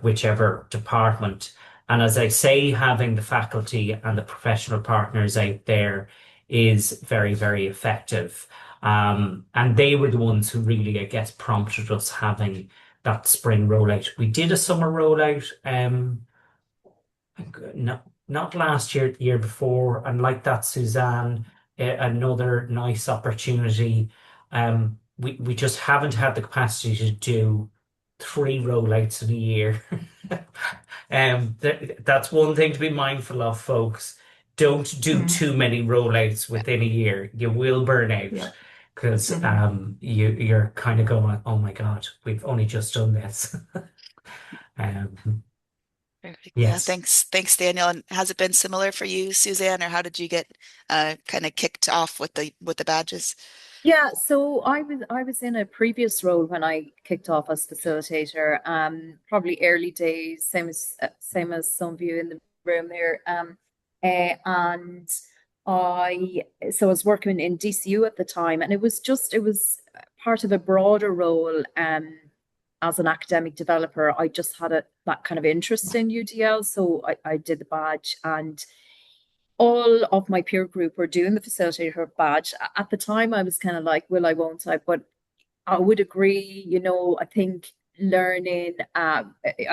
whichever department. And as I say, having the faculty and the professional partners out there is very, very effective. And they were the ones who really, I guess, prompted us having that spring rollout. We did a summer rollout, not last year, the year before, and like that, Suzanne, another nice opportunity. We just haven't had the capacity to do three rollouts in a year. That's one thing to be mindful of, folks. Don't do Mhm. too many rollouts within a year. You will burn out Yeah. because Mhm. you're kind of going, oh my God, we've only just done this. Um, Perfect. Yeah, yes. thanks, Daniel. And has it been similar for you, Suzanne, or how did you get kind of kicked off with the badges? Yeah, so I was in a previous role when I kicked off as facilitator, probably early days, same as some of you in the room here. And I was working in DCU at the time, and it was part of a broader role as an academic developer. I just had that kind of interest in UDL, so I did the badge, and all of my peer group were doing the facilitator badge. At the time, I was kind of like, will I, won't I? But I would agree, I think learning, I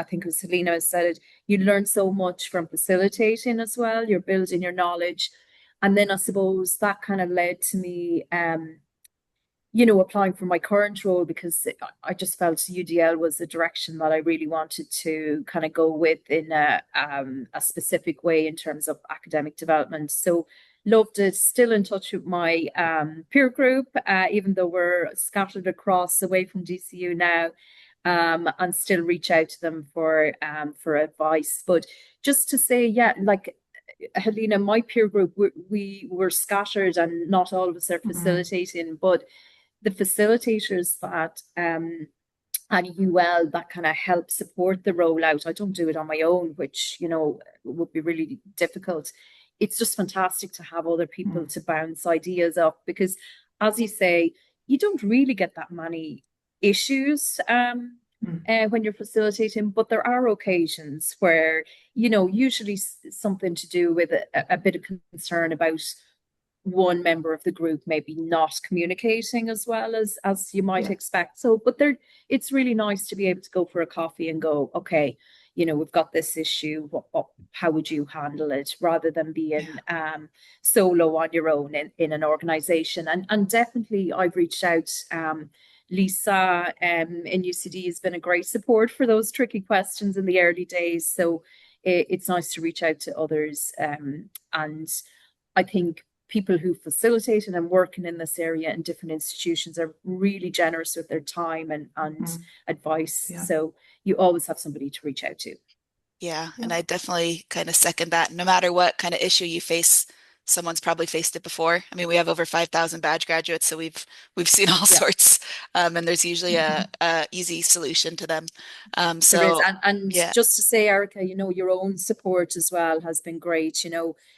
think as Selena said it, you learn so much from facilitating as well. You're building your knowledge. And then I suppose that kind of led to me applying for my current role because I just felt UDL was the direction that I really wanted to kind of go with in a specific way in terms of academic development. So loved it. Still in touch with my peer group, even though we're scattered across away from DCU now, and still reach out to them for advice. But just to say, yeah, like Helena, my peer group, we were scattered and not all of us are Mhm. facilitating, but the facilitators that at UL that kind of help support the rollout. I don't do it on my own, which, would be really difficult. It's just fantastic to have other people Mm. to bounce ideas off because, as you say, you don't really get that many issues Mm. when you're facilitating, but there are occasions where, usually something to do with a bit of concern about one member of the group maybe not communicating as well as you might Yeah. expect. So, but there, it's really nice to be able to go for a coffee and go, okay, we've got this issue. How would you handle it, rather than being solo on your own in an organization? And definitely, I've reached out. Lisa in UCD has been a great support for those tricky questions in the early days. So it's nice to reach out to others. And I think people who facilitated and working in this area in different institutions are really generous with their time and Mhm. advice. Yeah. So you always have somebody to reach out to. Yeah, Yeah. and I definitely kind of second that. No matter what kind of issue you face, someone's probably faced it before. I mean, we have over 5,000 badge graduates, so we've seen all Yeah, sorts, and there's usually Mhm. a easy solution to them. there is. So And yeah, just to say, Erica, your own support as well has been great,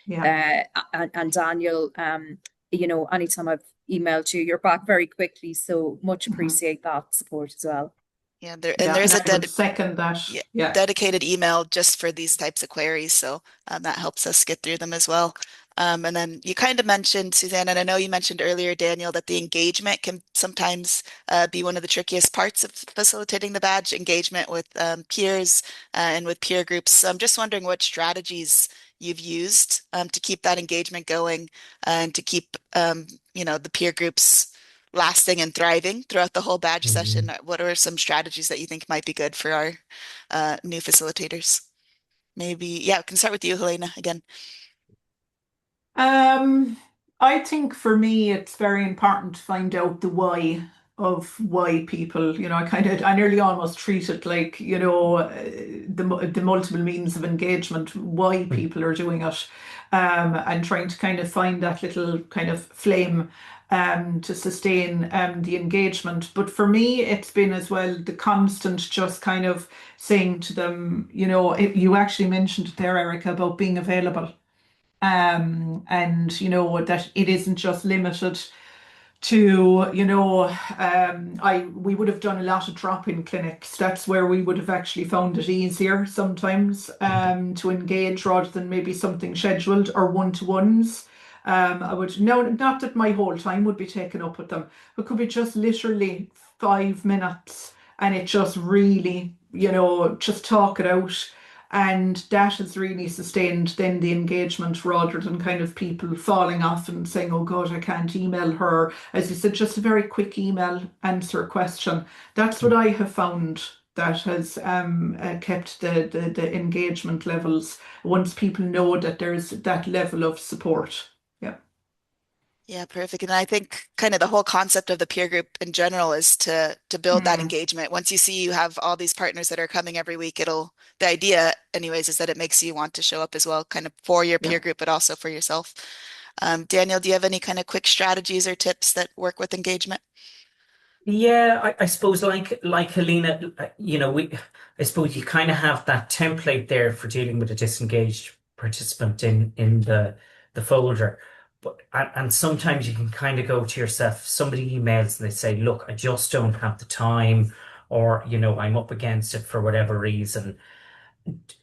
Yeah. and Daniel, anytime I've emailed you, you're back very quickly. So much Mhm. appreciate that support as well. yeah, Yeah. And there's a I would second that. yeah, Yeah. dedicated email just for these types of queries. So that helps us get through them as well. And then you kind of mentioned, Suzanne, and I know you mentioned earlier, Daniel, that the engagement can sometimes be one of the trickiest parts of facilitating the badge engagement with peers and with peer groups. So I'm just wondering what strategies you've used to keep that engagement going and to keep, the peer groups lasting and thriving throughout the whole badge session. Mhm. What are some strategies that you think might be good for our new facilitators? Maybe, yeah, we can start with you, Helena, again. Um, I think for me, it's very important to find out the why of why people, I nearly almost treat it like, the multiple means of engagement, why people are doing it, and trying to kind of find that little kind of flame, to sustain, the engagement. But for me, it's been as well the constant just kind of saying to them, you actually mentioned it there, Erica, about being available, and that it isn't just limited to, I we would have done a lot of drop-in clinics. That's where we would have actually found it easier sometimes, to engage rather than maybe something scheduled or one-to-ones. I would, no, not that my whole time would be taken up with them, but could be just literally 5 minutes, and it just really, just talk it out. And that has really sustained then the engagement, rather than kind of people falling off and saying, oh God, I can't email her. As you said, just a very quick email, answer a question. That's what I have found that has, kept the engagement levels, once people know that there's that level of support. Yeah. Yeah, perfect. And I think kind of the whole concept of the peer group in general is to build that Mm, engagement. Once you see you have all these partners that are coming every week, the idea anyways is that it makes you want to show up as well, kind of for your peer yeah. group, but also for yourself. Daniel, do you have any kind of quick strategies or tips that work with engagement? Yeah, I suppose like Helena, I suppose you kind of have that template there for dealing with a disengaged participant in the folder. But and sometimes you can kind of go to yourself, somebody emails and they say, look, I just don't have the time, or I'm up against it for whatever reason.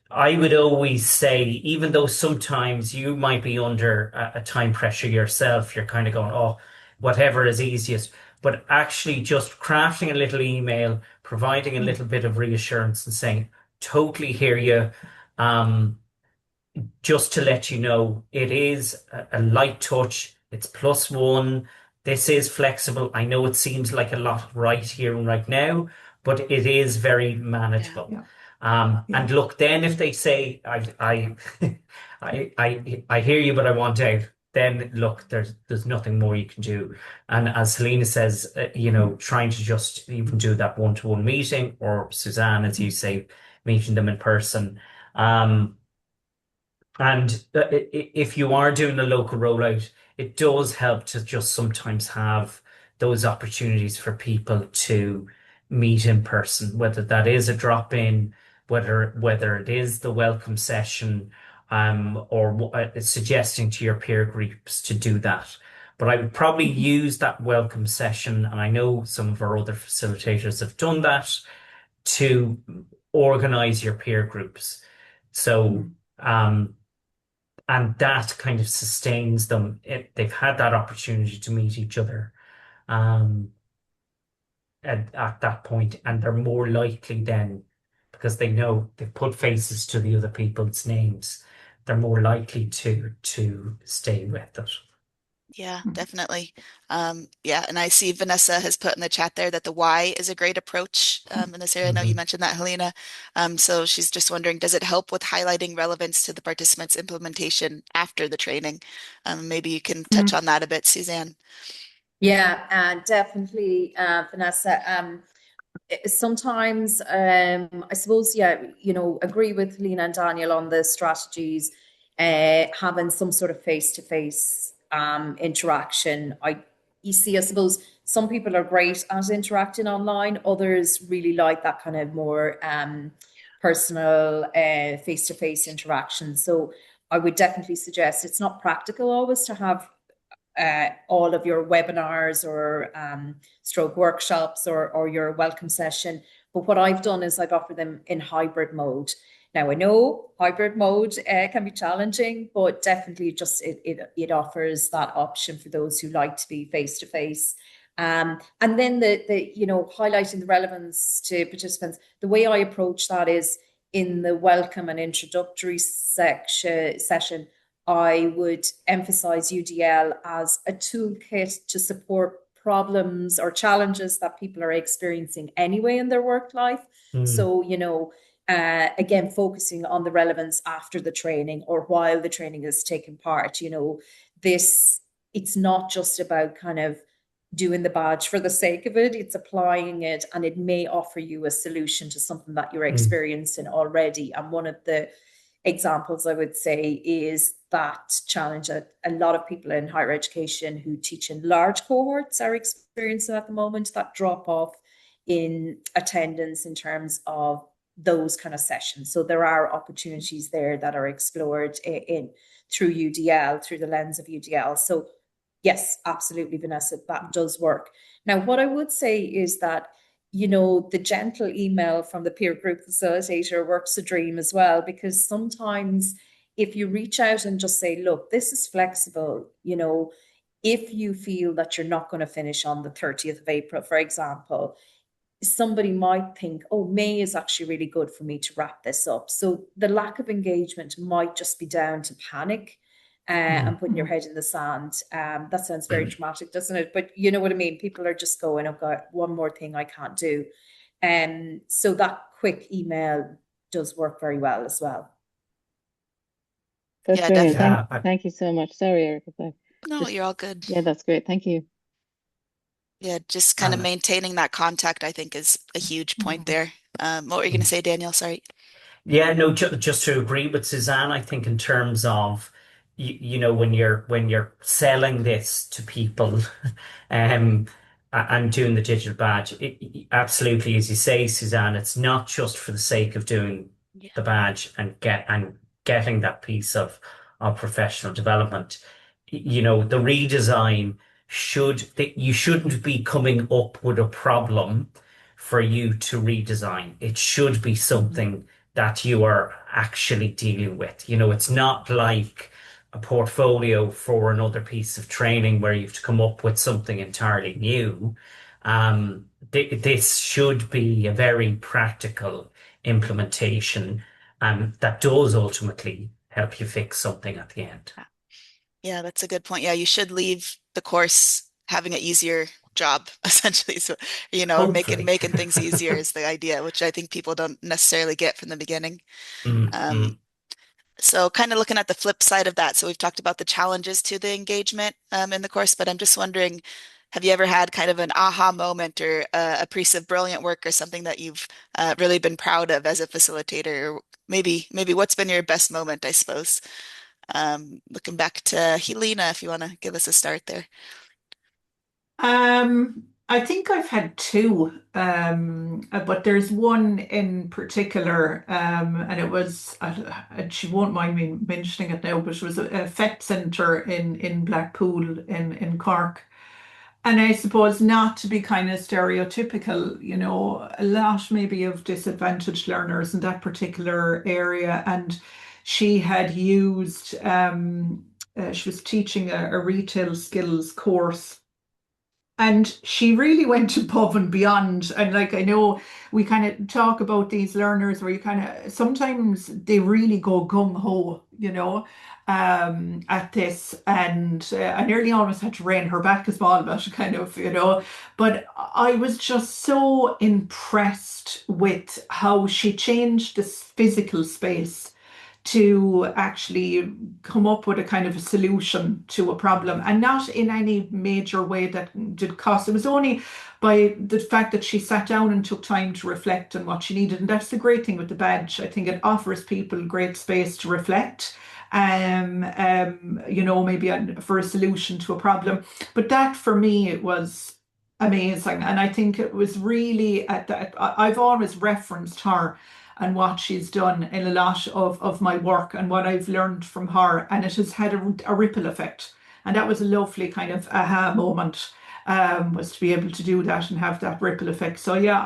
I would always say, even though sometimes you might be under a time pressure yourself, you're kind of going, oh, whatever is easiest. But actually, just crafting a little email, providing a Mm, little bit of reassurance and saying, totally hear you. Um, just to let you know, it is a light touch. It's +1. This is flexible. I know it seems like a lot right here and right now, but it is very Yeah. manageable. yeah. And Yeah. look, then if they say, I hear you, but I want out, then look, there's nothing more you can do. And as Helena says, Mm, trying to just even do that one-to-one meeting, or Suzanne, as you mm, say, meeting them in person. Um, And if you are doing a local rollout, it does help to just sometimes have those opportunities for people to meet in person, whether that is a drop in, whether it is the welcome session, or suggesting to your peer groups to do that. But I would probably Mhm. use that welcome session, and I know some of our other facilitators have done that to organize your peer groups. So, Mhm. and that kind of sustains them. They've had that opportunity to meet each other um, at that point, and they're more likely then, because they know they've put faces to the other people's names, they're more likely to stay with it. Yeah, Mhm. definitely. Yeah, and I see Vanessa has put in the chat there that the why is a great approach in this area. I know you Mhm. mentioned that, Helena. So she's just wondering, does it help with highlighting relevance to the participants' implementation after the training? Maybe you can touch Mhm. on that a bit, Suzanne. Yeah, definitely, Vanessa. Sometimes, I suppose, yeah, agree with Lena and Daniel on the strategies, having some sort of face-to-face interaction. You see, I suppose some people are great at interacting online. Others really like that kind of more personal, face-to-face interaction. So I would definitely suggest it's not practical always to have all of your webinars or stroke workshops or your welcome session. But what I've done is I've offered them in hybrid mode. Now I know hybrid mode can be challenging, but definitely it offers that option for those who like to be face to face. And then the highlighting the relevance to participants. The way I approach that is in the welcome and introductory session. I would emphasize UDL as a toolkit to support problems or challenges that people are experiencing anyway in their work life. Mm, So, again, focusing on the relevance after the training or while the training is taking part, this, it's not just about kind of doing the badge for the sake of it, it's applying it, and it may offer you a solution to something that you're mm, experiencing already. And one of the examples I would say is that challenge that a lot of people in higher education who teach in large cohorts are experiencing at the moment, that drop off in attendance in terms of those kind of sessions. So there are opportunities there that are explored in through UDL, through the lens of UDL. So yes, absolutely, Vanessa, that does work. Now, what I would say is that the gentle email from the peer group facilitator works a dream as well, because sometimes if you reach out and just say, look, this is flexible, if you feel that you're not going to finish on the 30th of April, for example, somebody might think, oh, May is actually really good for me to wrap this up. So the lack of engagement might just be down to panic mm. and putting your Mhm. head in the sand. That sounds very dramatic, doesn't it? But you know what I mean? People are just going, oh, God, one more thing I can't do. So that quick email does work very well as well. That's Yeah, brilliant. definitely. Yeah, Thank you so much. Sorry, Erica. No, Just you're all good. yeah, that's great. Thank you. Yeah, just kind of and maintaining that contact, I think, is a huge point Mhm. there. What were you going to say, Daniel? Sorry. Yeah, no, just to agree with Suzanne, I think in terms of when you're selling this to people, um, and doing the digital badge, absolutely, as you say, Suzanne, it's not just for the sake of doing Yeah. the badge and getting that piece of professional development. The redesign that you shouldn't be coming up with a problem for you to redesign. It should be Mhm. something that you are actually dealing with. It's not like a portfolio for another piece of training where you have to come up with something entirely new. This should be a very practical implementation, that does ultimately help you fix something at the end. Yeah, that's a good point. Yeah, you should leave the course having an easier job, essentially. So, making Hopefully. making things easier is the idea, which I think people don't necessarily get from the beginning. Mm, Um, mm, so kind of looking at the flip side of that. So we've talked about the challenges to the engagement in the course, but I'm just wondering, have you ever had kind of an aha moment or a piece of brilliant work or something that you've really been proud of as a facilitator, or maybe what's been your best moment, I suppose. Looking back to Helena, if you want to give us a start there. I think I've had two, but there's one in particular, and it was, and she won't mind me mentioning it now, but it was a vet centre in Blackpool in Cork. And I suppose not to be kind of stereotypical, a lot maybe of disadvantaged learners in that particular area. And she had used, she was teaching a retail skills course. And she really went above and beyond. And like, I know we kind of talk about these learners where you kind of sometimes they really go gung ho, at this. And I nearly almost had to rein her back as well, but kind of, But I was just so impressed with how she changed this physical space to actually come up with a kind of a solution to a problem, and not in any major way that did cost. It was only by the fact that she sat down and took time to reflect on what she needed. And that's the great thing with the badge. I think it offers people great space to reflect. Maybe for a solution to a problem. But that for me, it was amazing. And I think it was really at that, I've always referenced her and what she's done in a lot of my work and what I've learned from her. And it has had a ripple effect. And that was a lovely kind of aha moment, was to be able to do that and have that ripple effect. So yeah,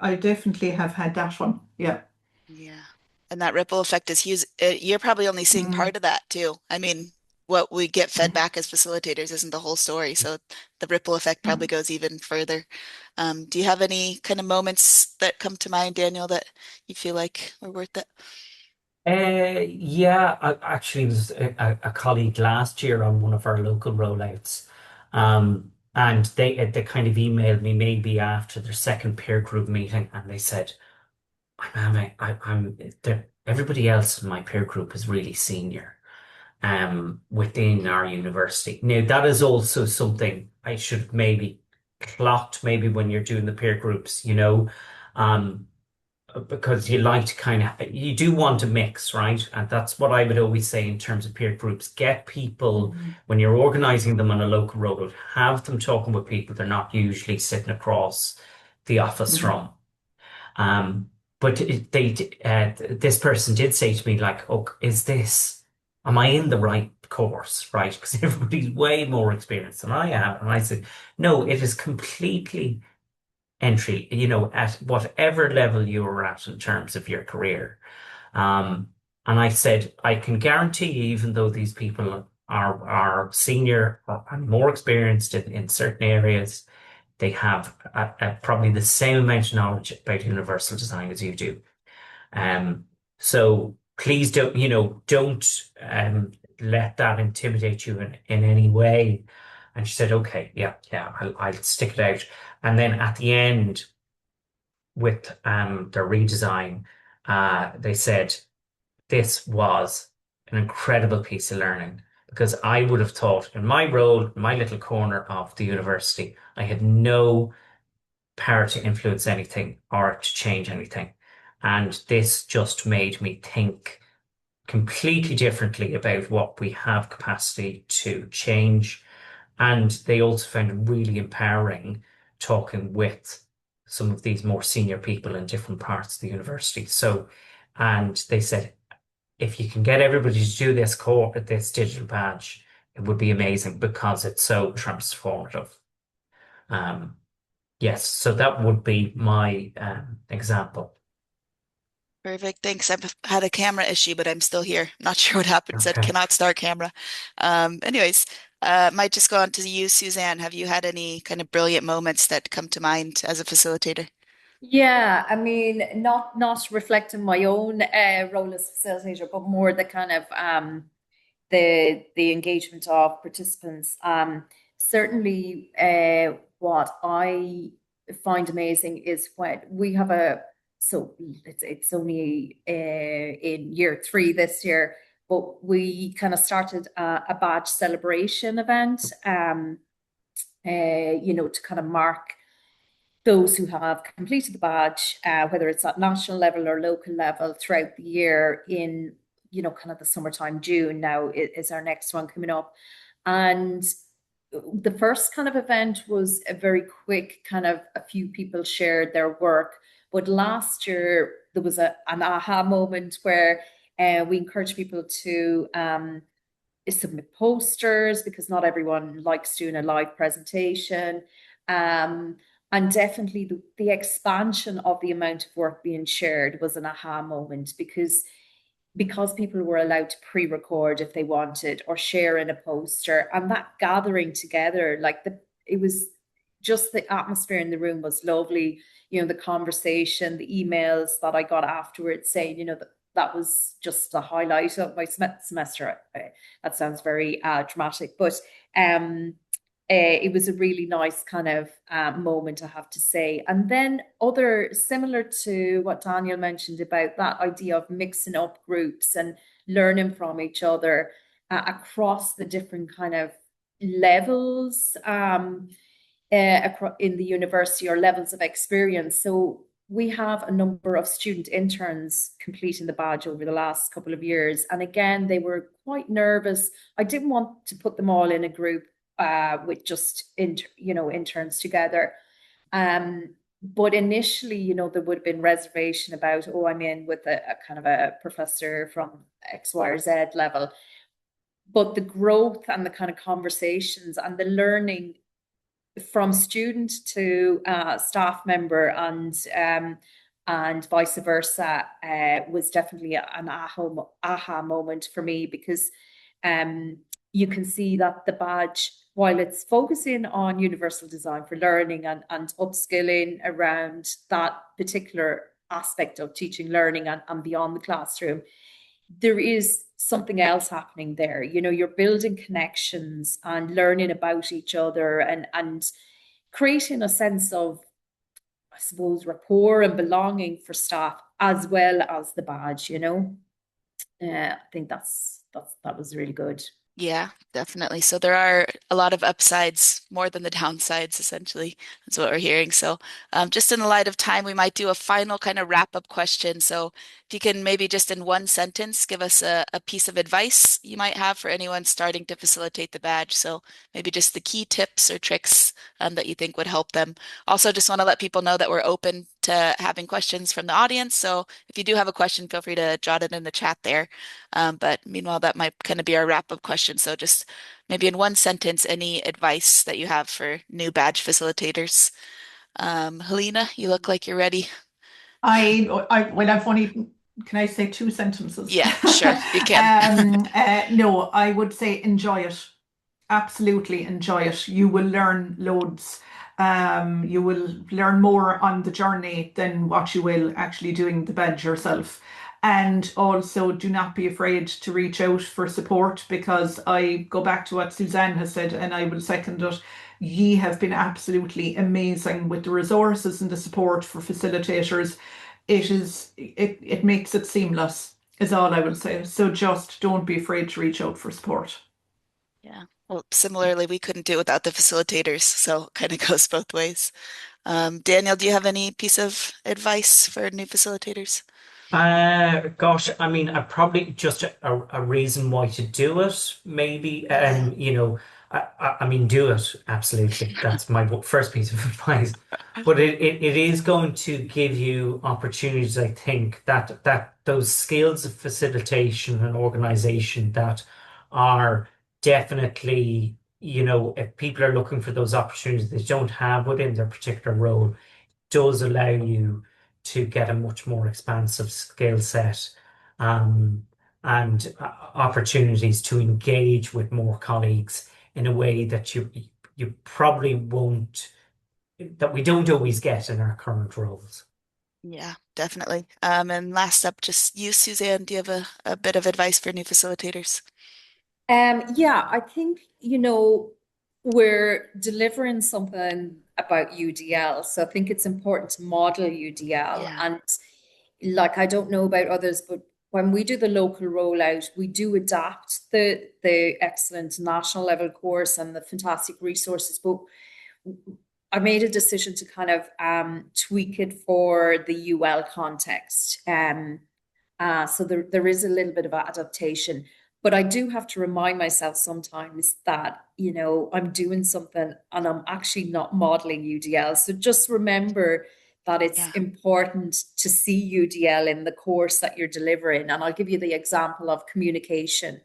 I definitely have had that one. Yeah. Yeah. And that ripple effect is huge. You're probably only seeing Mm. part of that too. I mean, what we get fed Mm. back as facilitators isn't the whole story. So the ripple effect probably Mm. goes even further. Do you have any kind of moments that come to mind, Daniel, that you feel like were worth it? Yeah, I actually was a colleague last year on one of our local rollouts. And they kind of emailed me maybe after their second peer group meeting, and they said, I'm having, I'm there, everybody else in my peer group is really senior within our university. Now that is also something I should have maybe clocked maybe when you're doing the peer groups, um, because you like to you do want a mix, right? And that's what I would always say in terms of peer groups. Get people, Mhm. when you're organizing them on a local road, have them talking with people they're not usually sitting across the office Mhm. from. Um, but this person did say to me, like, "Oh, am I in the right course, right?" Because everybody's way more experienced than I am. And I said, "No, it is completely entry, at whatever level you're at in terms of your career." Um, and I said, I can guarantee you, even though these people are senior and more experienced in certain areas, they have probably the same amount of knowledge about universal design as you do. Um, so please don't let that intimidate you in any way. And she said, okay, yeah, yeah, I'll stick it out. And then at the end, with their redesign, they said this was an incredible piece of learning, because I would have thought in my role, my little corner of the university, I had no power to influence anything or to change anything. And this just made me think completely differently about what we have capacity to change. And they also found it really empowering talking with some of these more senior people in different parts of the university. So, and they said, if you can get everybody to do this digital badge, it would be amazing because it's so transformative. Um, yes, so that would be my example. Perfect. Thanks. I've had a camera issue, but I'm still here. Not sure what happened. Said Okay. cannot start camera. Anyways, might just go on to you, Suzanne. Have you had any kind of brilliant moments that come to mind as a facilitator? Yeah, I mean, not reflecting my own role as facilitator, but more the kind of the engagement of participants. Certainly, what I find amazing is when we have it's only in year three this year, but we kind of started a badge celebration event, to kind of mark those who have completed the badge, whether it's at national level or local level throughout the year in, kind of the summertime. June now is our next one coming up. And the first kind of event was a very quick kind of, a few people shared their work. But last year there was an aha moment where we encouraged people to submit posters, because not everyone likes doing a live presentation. And definitely the expansion of the amount of work being shared was an aha moment, because people were allowed to pre-record if they wanted, or share in a poster, and that gathering together, it was just, the atmosphere in the room was lovely. The conversation, the emails that I got afterwards saying, that was just the highlight of my semester. That sounds very dramatic, but it was a really nice kind of moment, I have to say. And then similar to what Daniel mentioned about that idea of mixing up groups and learning from each other across the different kind of levels in the university, or levels of experience. So we have a number of student interns completing the badge over the last couple of years. And again, they were quite nervous. I didn't want to put them all in a group with just interns together. But initially, there would have been reservation about, oh, I'm in with a kind of a professor from X, Y, or Z level. But the growth and the kind of conversations and the learning from student to staff member and vice versa was definitely an aha moment for me, because you can see that the badge, while it's focusing on universal design for learning and upskilling around that particular aspect of teaching, learning, and beyond the classroom, there is something else happening there. You're building connections and learning about each other, and creating a sense of, I suppose, rapport and belonging for staff, as well as the badge. I think that was really good. Yeah, definitely. So there are a lot of upsides, more than the downsides, essentially. That's what we're hearing. So just in the light of time, we might do a final kind of wrap-up question. So if you can maybe just in one sentence give us a piece of advice you might have for anyone starting to facilitate the badge. So maybe just the key tips or tricks that you think would help them. Also, just want to let people know that we're open to having questions from the audience. So if you do have a question, feel free to jot it in the chat there. But meanwhile, that might kind of be our wrap-up question. So just maybe in one sentence, any advice that you have for new badge facilitators. Helena, you look like you're ready. Well, I've only, can I say two sentences? Yeah, sure, you can. No, I would say enjoy it. Absolutely enjoy it. You will learn loads. You will learn more on the journey than what you will actually doing the badge yourself. And also, do not be afraid to reach out for support, because I go back to what Suzanne has said, and I will second it. Ye have been absolutely amazing with the resources and the support for facilitators. It makes it seamless, is all I will say. So just don't be afraid to reach out for support. Yeah. Well, similarly, we couldn't do it without the facilitators, so it kind of goes both ways. Daniel, do you have any piece of advice for new facilitators? Gosh, I mean, I probably just a reason why to do it, maybe. I mean, do it, absolutely. That's my first piece of advice. But it is going to give you opportunities, I think, that those skills of facilitation and organization that are definitely, if people are looking for those opportunities they don't have within their particular role, does allow you to get a much more expansive skill set, and opportunities to engage with more colleagues in a way that you probably won't, that we don't always get in our current roles. Yeah, definitely. And last up, just you, Suzanne, do you have a bit of advice for new facilitators? Yeah, I think, we're delivering something about UDL. So I think it's important to model UDL. Yeah. And I don't know about others, but when we do the local rollout, we do adapt the excellent national level course and the fantastic resources. But I made a decision to kind of tweak it for the UL context. So there is a little bit of adaptation, but I do have to remind myself sometimes that, you know, I'm doing something and I'm actually not modeling UDL. So just remember that it's Yeah. important to see UDL in the course that you're delivering. And I'll give you the example of communication.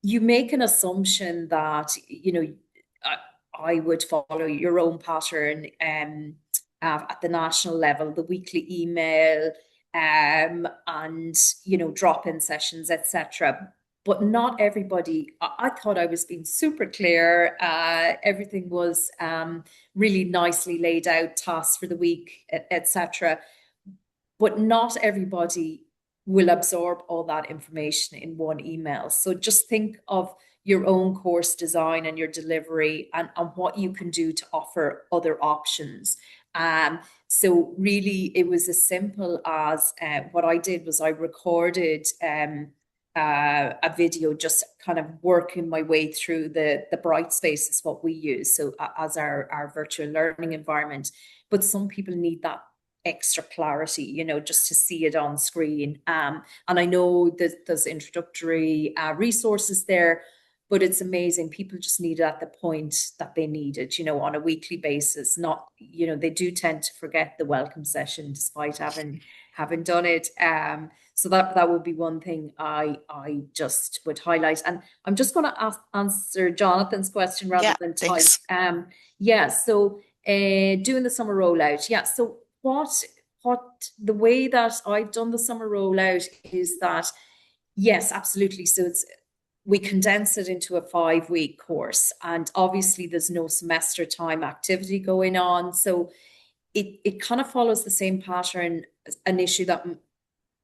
You make an assumption that, you know, I would follow your own pattern at the national level, the weekly email, and you know, drop-in sessions, etc. But not everybody. I thought I was being super clear. Everything was really nicely laid out, tasks for the week, etc. But not everybody will absorb all that information in one email. So just think of your own course design and your delivery, and what you can do to offer other options. So really, it was as simple as what I did was I recorded a video, just kind of working my way through the Brightspace is what we use, so as our virtual learning environment. But some people need that extra clarity, you know, just to see it on screen. And I know that there's introductory resources there, but it's amazing. People just need it at the point that they need it, you know, on a weekly basis. Not, you know, they do tend to forget the welcome session despite having done it. So that would be one thing I just would highlight. And I'm just going to answer Jonathan's question rather Yeah, than type. thanks. Yeah, so doing the summer rollout. Yeah, so what the way that I've done the summer rollout is that, yes, absolutely. So we condense it into a 5-week course, and obviously there's no semester time activity going on. So it kind of follows the same pattern, an issue that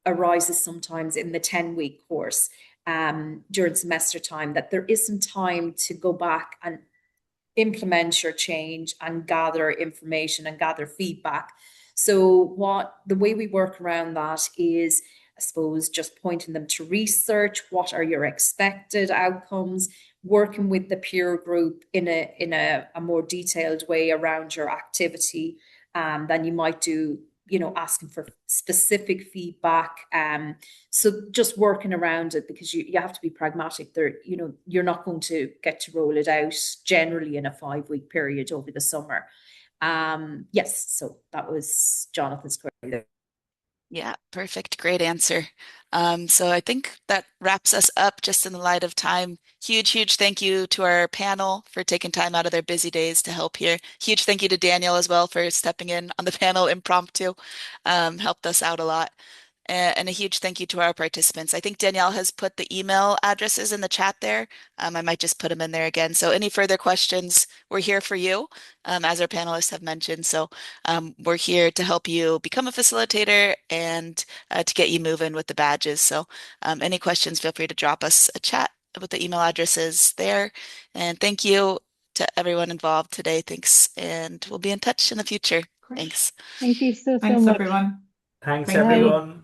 arises sometimes in the 10-week course during semester time, that there isn't time to go back and implement your change and gather information and gather feedback. So the way we work around that is, I suppose, just pointing them to research. What are your expected outcomes? Working with the peer group in a more detailed way around your activity than you might do, you know, asking for specific feedback. So just working around it, because you have to be pragmatic there. You know, you're not going to get to roll it out generally in a 5-week period over the summer. Yes, so that was Jonathan's query. Yeah, perfect. Great answer. So I think that wraps us up just in the light of time. Huge thank you to our panel for taking time out of their busy days to help here. Huge thank you to Daniel as well for stepping in on the panel impromptu. Helped us out a lot. And a huge thank you to our participants. I think Danielle has put the email addresses in the chat there. I might just put them in there again. So any further questions, we're here for you, as our panelists have mentioned. So we're here to help you become a facilitator and to get you moving with the badges. So any questions, feel free to drop us a chat with the email addresses there. And thank you to everyone involved today. Thanks. And we'll be in touch in the future. Great. Thanks. Thank you so Thanks, much. everyone. Thanks, Bye. everyone.